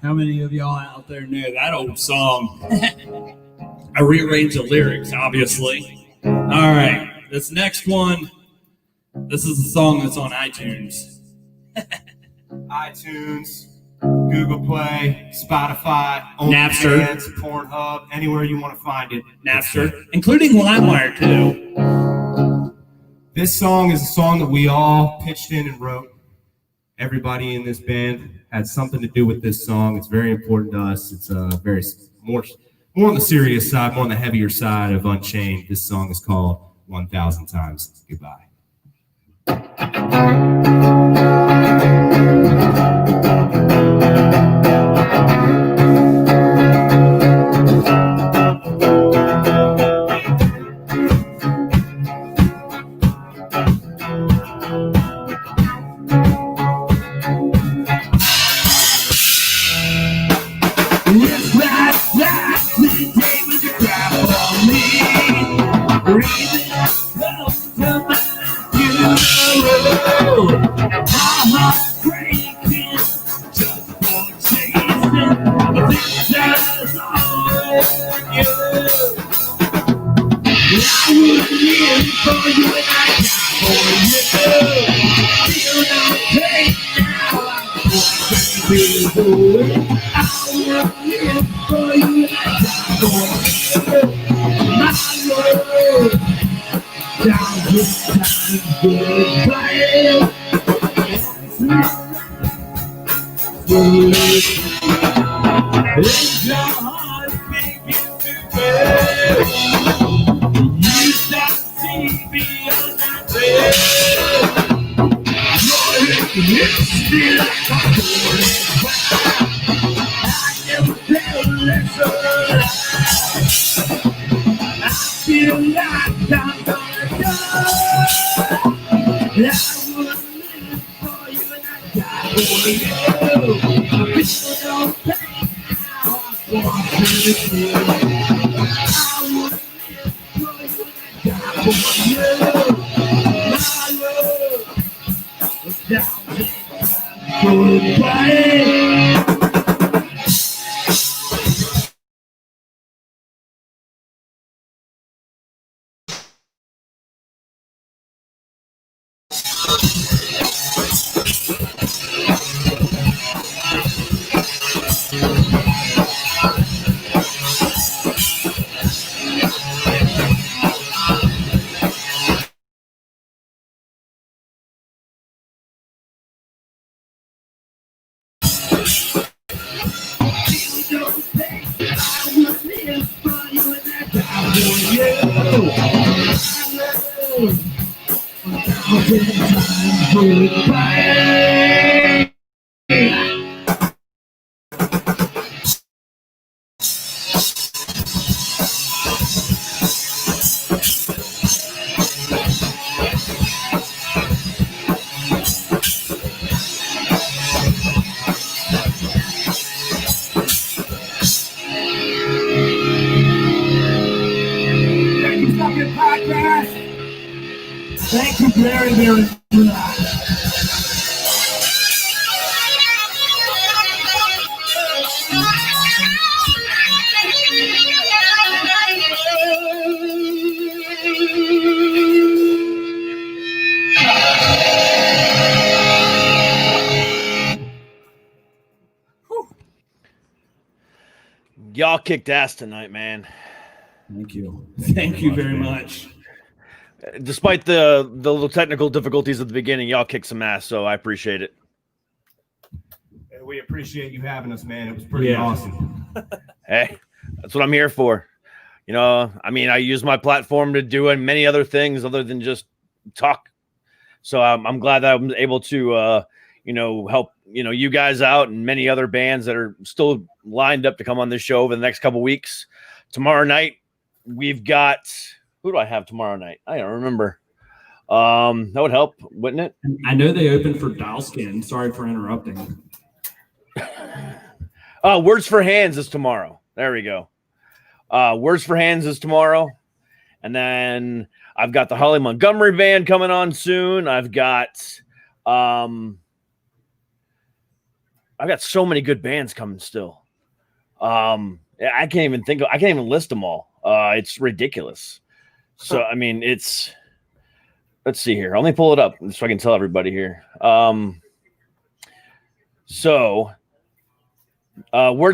How many of y'all out there know that old song? I rearranged the lyrics, obviously. All right, this next one, this is a song that's on iTunes. iTunes, Google Play, Spotify, Napster. OnlyFans, Pornhub, anywhere you want to find it. Napster, including LimeWire too. This song is a song that we all pitched in and wrote. Everybody in this band had something to do with this song. It's very important to us. It's very more on the serious side, more on the heavier side of Unchained. This song is called 1,000 Times Goodbye. Thank you very, very much. Y'all kicked ass tonight, man. Thank you. Thank you very much. Despite the little technical difficulties at the beginning, y'all kicked some ass, so I appreciate it. We appreciate you having us, man. It was pretty awesome. Hey, that's what I'm here for. You know, I mean, I use my platform to do many other things other than just talk. So I'm glad that I'm able to, help, you guys out and many other bands that are still lined up to come on this show over the next couple weeks. Tomorrow night, we've got, who do I have tomorrow night? I don't remember. That would help, wouldn't it? I know they opened for Dialskin. Sorry for interrupting. Words for Hands is tomorrow. There we go. Words for Hands is tomorrow. And then I've got the Holly Montgomery band coming on soon. I've got so many good bands coming still. I can't even list them all. It's ridiculous. So, I mean, let's see here. Let me pull it up so I can tell everybody here. Words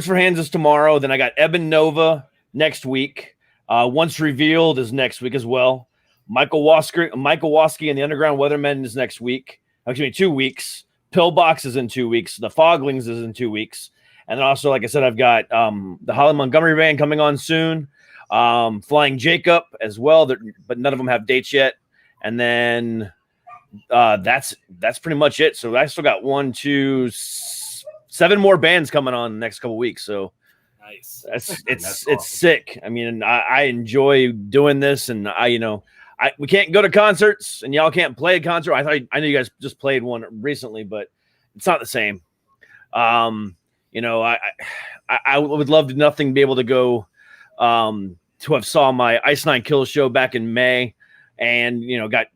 for Hands is tomorrow. Then I got Eben Nova next week. Once Revealed is next week as well. Michael Waski and the Underground Weathermen is next week. Actually, 2 weeks. Pillbox is in 2 weeks. The Foglings is in 2 weeks. And then also, like I said, I've got the Holly Montgomery band coming on soon. Flying Jacob as well, but none of them have dates yet. And then that's pretty much it. So I still got 7 more bands coming on the next couple weeks. So nice. It's sick. I mean, I enjoy doing this, and we can't go to concerts, and y'all can't play a concert. I know you guys just played one recently, but it's not the same. I would love to nothing be able to go to have saw my Ice Nine Kills show back in May, and got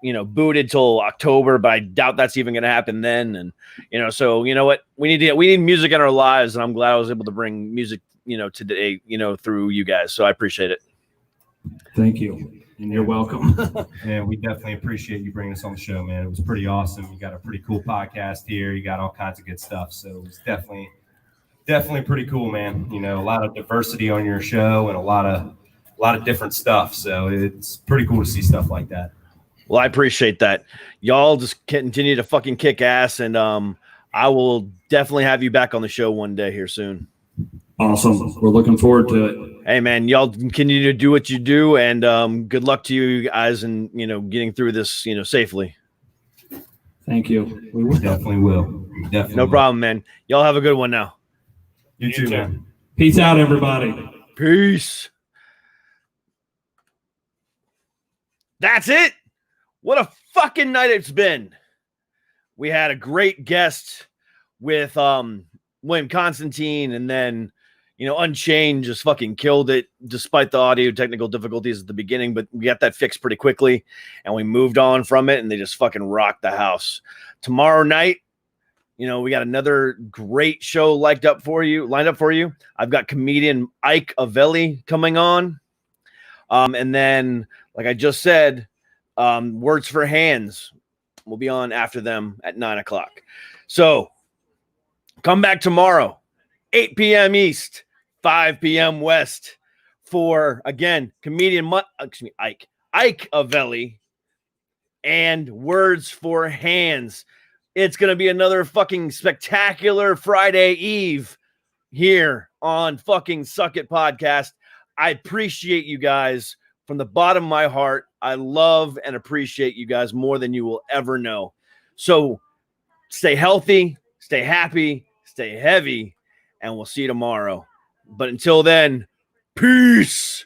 booted till October, but I doubt that's even going to happen then. And so you know what, we need music in our lives, and I'm glad I was able to bring music today through you guys. So I appreciate it. Thank you. And you're welcome. And we definitely appreciate you bringing us on the show, man. It was pretty awesome. You got a pretty cool podcast here. You got all kinds of good stuff. So it was definitely pretty cool, man. A lot of diversity on your show and a lot of different stuff. So it's pretty cool to see stuff like that. Well, I appreciate that. Y'all just continue to fucking kick ass, and I will definitely have you back on the show one day here soon. Awesome. We're looking forward to it. Hey, man, y'all continue to do what you do, and good luck to you guys and, getting through this, safely. Thank you. We definitely will. No problem, man. Y'all have a good one now. You too, man. Peace out, everybody. Peace. That's it. What a fucking night it's been. We had a great guest with William Constantine, and then Unchained just fucking killed it despite the audio technical difficulties at the beginning, but we got that fixed pretty quickly and we moved on from it, and they just fucking rocked the house. Tomorrow night, we got another great show lined up for you. I've got comedian Ike Avelli coming on. And then, like I just said, Words for Hands will be on after them at 9:00. So come back tomorrow, 8 p.m. East, 5 p.m. West, for, again, comedian Ike Avelli and Words for Hands. It's going to be another fucking spectacular Friday Eve here on fucking Suck It Podcast. I appreciate you guys from the bottom of my heart. I love and appreciate you guys more than you will ever know. So stay healthy, stay happy, stay heavy, and we'll see you tomorrow. But until then, peace.